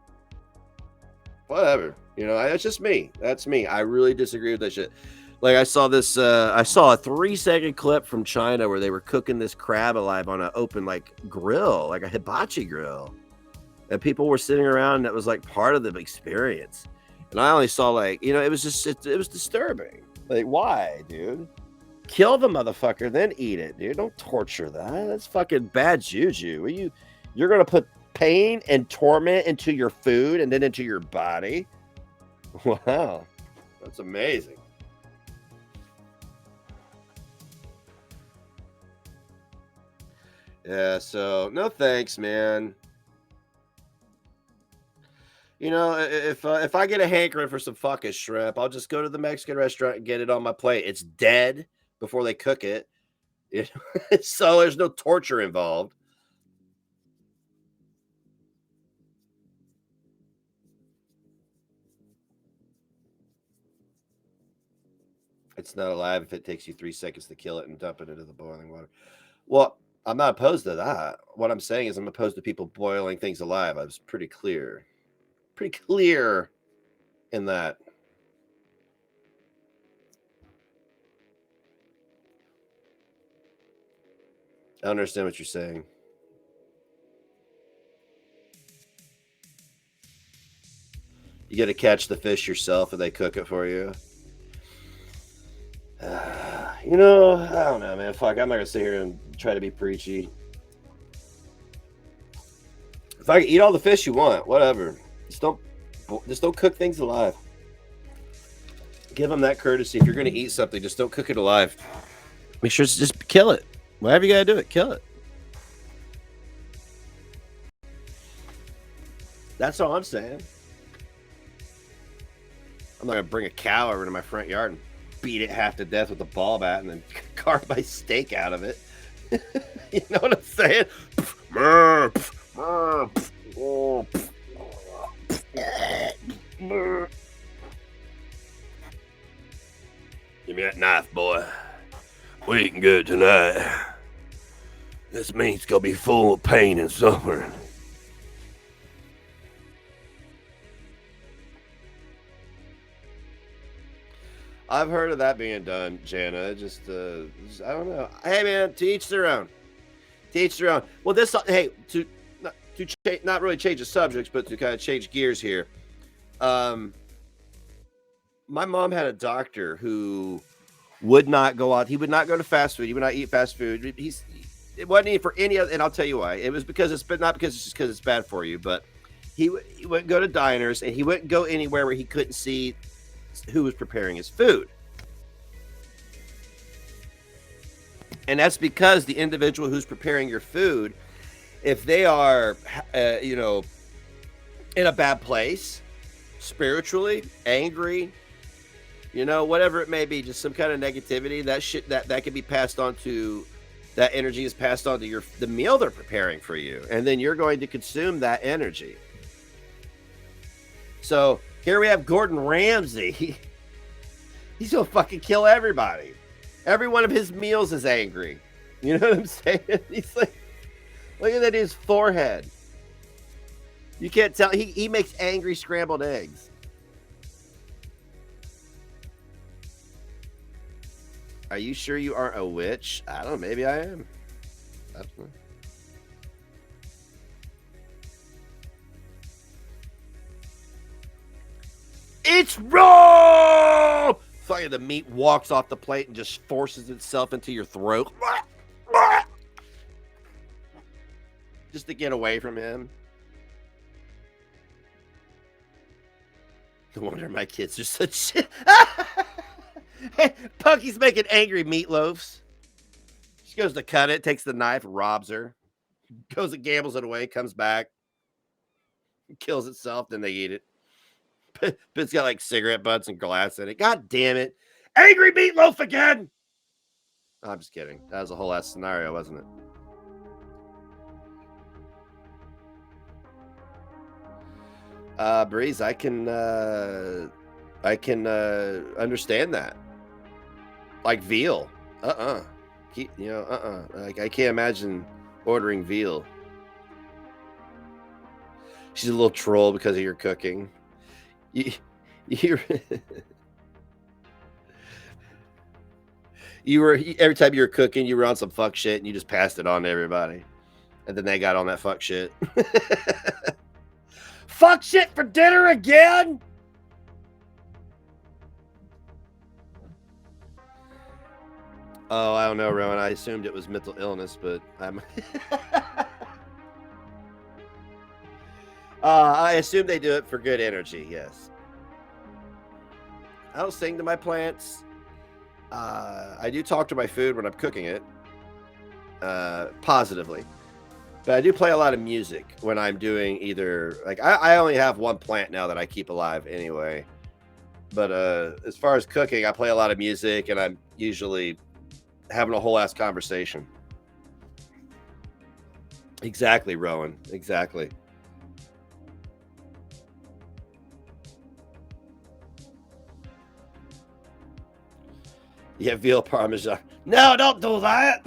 Whatever, that's just me. That's me. I really disagree with that shit. I saw a 3-second clip from China where they were cooking this crab alive on an open grill, like a hibachi grill, and people were sitting around, and it was part of the experience. And I only saw it was disturbing. Why, dude? Kill the motherfucker, then eat it, dude. Don't torture that. That's fucking bad juju. You're gonna put pain and torment into your food and then into your body. Wow, that's amazing. Yeah, so no thanks, man. If I get a hankering for some fucking shrimp, I'll just go to the Mexican restaurant and get it on my plate. It's dead before they cook it. So there's no torture involved. It's not alive if it takes you 3 seconds to kill it and dump it into the boiling water. Well, I'm not opposed to that. What I'm saying is I'm opposed to people boiling things alive. I was pretty clear in that. I understand what you're saying. You got to catch the fish yourself and they cook it for you. I don't know, man. Fuck, I'm not going to sit here and try to be preachy. If I can eat all the fish you want, whatever. Just don't cook things alive. Give them that courtesy. If you're going to eat something, just don't cook it alive. Make sure it's just kill it. Whatever you got to do it, kill it. That's all I'm saying. I'm not going to bring a cow over to my front yard and beat it half to death with a ball bat and then carve my steak out of it. You know what I'm saying? Give me that knife, boy. We eating good tonight. This meat's gonna be full of pain and suffering. I've heard of that being done, Jana. Just I don't know. Hey, man, to each their own. To each their own. Well, this, hey, not really change the subjects, but to kind of change gears here. My mom had a doctor who would not go out. He would not go to fast food. He would not eat fast food. It wasn't for any other, and I'll tell you why. It was because not because it's just because it's bad for you, but he wouldn't go to diners, and he wouldn't go anywhere where he couldn't see who was preparing his food. And that's because the individual who's preparing your food, if they are, in a bad place, spiritually, angry, whatever it may be, just some kind of negativity, that can be passed on to, that energy is passed on to the meal they're preparing for you. And then you're going to consume that energy. So here we have Gordon Ramsay. He's going to fucking kill everybody. Every one of his meals is angry. You know what I'm saying? He's like, look at that, his forehead. You can't tell. He makes angry scrambled eggs. Are you sure you aren't a witch? I don't know. Maybe I am. Absolutely. It's raw! Fucking the meat walks off the plate and just forces itself into your throat. Just to get away from him. No wonder my kids are such shit. Punky's making angry meatloafs. She goes to cut it, takes the knife, robs her. Goes and gambles it away, comes back. Kills itself, then they eat it. But it's got like cigarette butts and glass in it. God damn it. Angry meatloaf again! I'm just kidding. That was a whole ass scenario, wasn't it? Breeze, I can understand that. Like veal. Like I can't imagine ordering veal. She's a little troll because of your cooking. You were every time you were cooking, you were on some fuck shit and you just passed it on to everybody. And then they got on that fuck shit. Fuck shit for dinner again? Oh, I don't know, Rowan. I assumed it was mental illness, but I'm I assume they do it for good energy, yes. I don't sing to my plants. I do talk to my food when I'm cooking it. Positively. But I do play a lot of music when I'm doing either, like, I only have one plant now that I keep alive anyway. But as far as cooking, I play a lot of music and I'm usually having a whole ass conversation. Exactly, Rowan. Exactly. Yeah, veal parmesan. No, don't do that.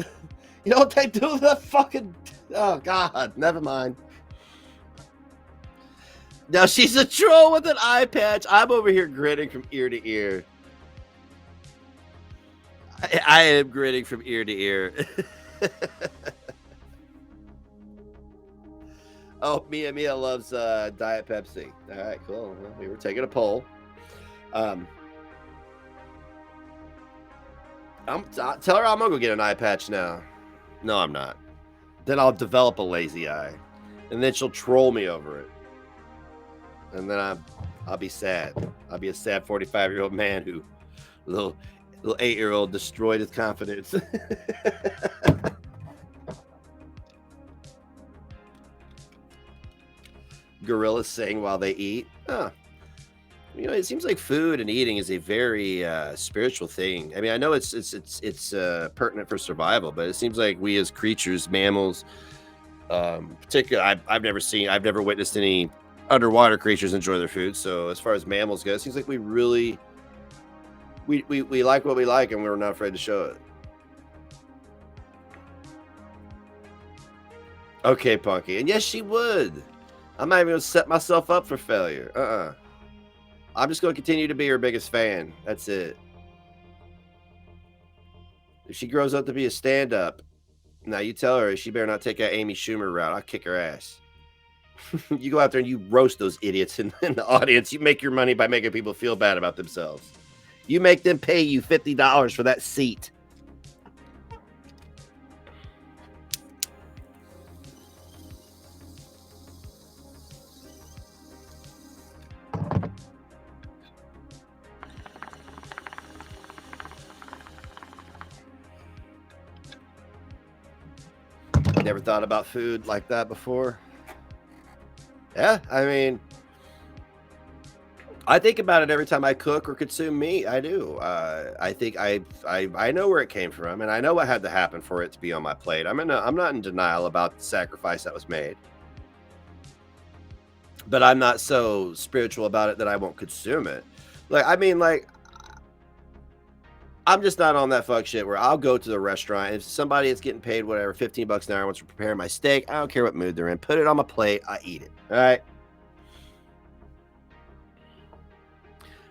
You don't do the fucking. Oh God, never mind. Now she's a troll with an eye patch. I'm over here grinning from ear to ear. I am grinning from ear to ear. Oh, Mia loves Diet Pepsi. All right, cool. Well, we were taking a poll. Tell her I'm gonna go get an eye patch now. No, I'm not. Then I'll develop a lazy eye, and then she'll troll me over it, and then I'll be sad. I'll be a sad 45-year-old man who little 8-year-old destroyed his confidence. Gorillas sing while they eat. Huh. You know, it seems like food and eating is a very spiritual thing. I mean, I know it's pertinent for survival, but it seems like we as creatures, mammals, particularly, I've never witnessed any underwater creatures enjoy their food. So as far as mammals go, it seems like we really we like what we like, and we're not afraid to show it. Okay, Punky, and yes, she would. I'm not even gonna set myself up for failure. I'm just going to continue to be her biggest fan. That's it. If she grows up to be a stand-up, now you tell her she better not take that Amy Schumer route. I'll kick her ass. You go out there and you roast those idiots in the audience. You make your money by making people feel bad about themselves. You make them pay you $50 for that seat. Never thought about food like that before. Yeah, I mean, I think about it every time I cook or consume meat. I do. I think I know where it came from, and I know what had to happen for it to be on my plate. I'm not in denial about the sacrifice that was made, but I'm not so spiritual about it that I won't consume it. Like, I mean, like, I'm just not on that fuck shit where I'll go to the restaurant. If somebody is getting paid whatever, $15 an hour wants to prepare my steak, I don't care what mood they're in. Put it on my plate, I eat it. All right.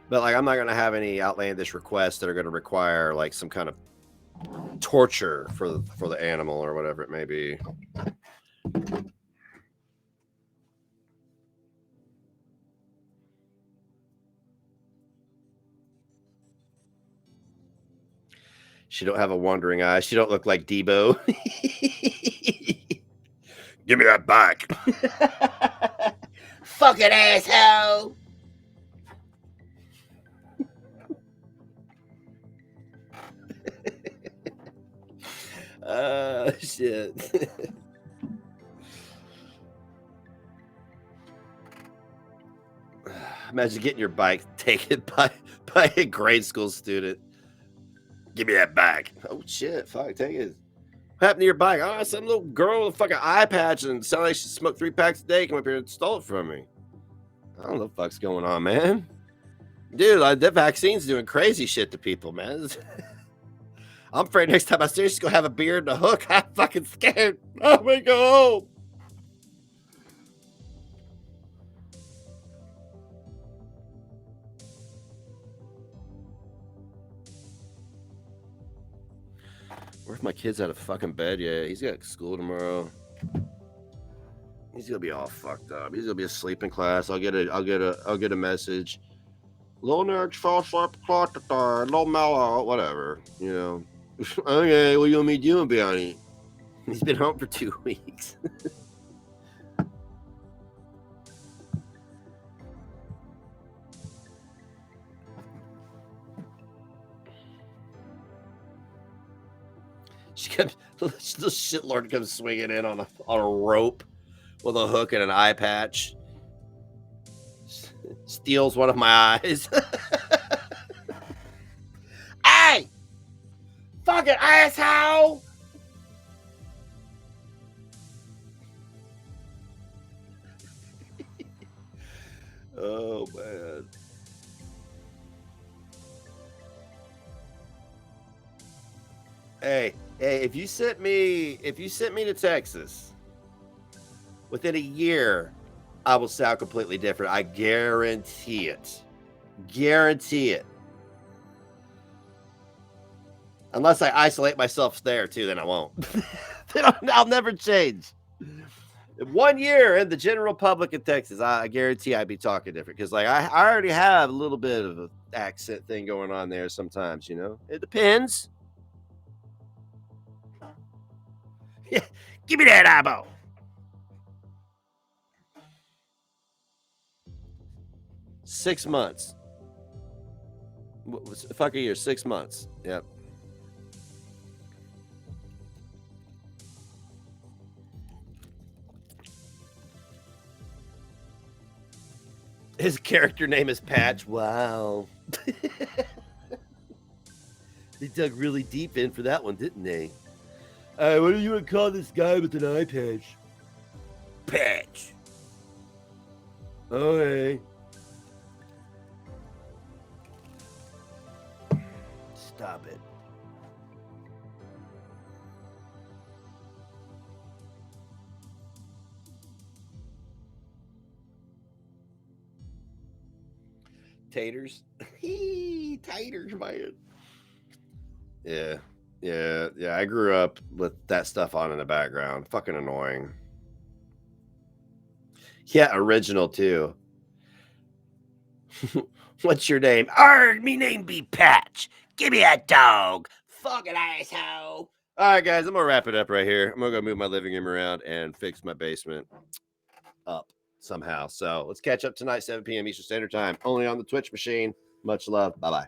But like, I'm not gonna have any outlandish requests that are gonna require like some kind of torture for the animal or whatever it may be. She don't have a wandering eye. She don't look like Debo. Give me that back. Fucking asshole. Shit. Imagine getting your bike taken by a grade school student. Give me that bike. Oh shit, fuck, take it. What happened to your bike? Oh, some little girl with a fucking eye patch and sounded like she smoked 3 packs a day come up here and stole it from me. I don't know what the fuck's going on, man. Dude, like, that vaccine's doing crazy shit to people, man. I'm afraid next time I see her, she's gonna have a beard and a hook. I'm fucking scared. I'm gonna go home. What if my kid's out of fucking bed yet? He's got school tomorrow. He's gonna be all fucked up. He's gonna be asleep in class. I'll get a message. Little nerd fall asleep, little mellow, whatever. You know. Okay, what you want me doing, Bounty? He's been home for 2 weeks. She kept the shitlord comes swinging in on a rope with a hook and an eye patch. Steals one of my eyes. Hey! Fucking asshole! Oh man. Hey, if you sent me to Texas within a year, I will sound completely different. I guarantee it. Guarantee it. Unless I isolate myself there too, then I won't. Then I'll never change. 1 year in the general public in Texas, I guarantee I'd be talking different because, like, I already have a little bit of an accent thing going on there sometimes, you know? It depends. Yeah, give me that eyeball. Six months. Fuck a year, 6 months. Yep. His character name is Patch. Wow. They dug really deep in for that one, didn't they? What do you want to call this guy with an eye patch? Patch. Okay. Stop it. Taters. Taters, man. Yeah. Yeah, I grew up with that stuff on in the background. Fucking annoying. Yeah, original too. What's your name? Arg, me name be Patch. Give me a dog. Fucking asshole. All right, guys, I'm gonna wrap it up right here. I'm gonna go move my living room around and fix my basement up somehow. So let's catch up tonight, 7 p.m. Eastern Standard Time, only on the Twitch machine. Much love. Bye bye.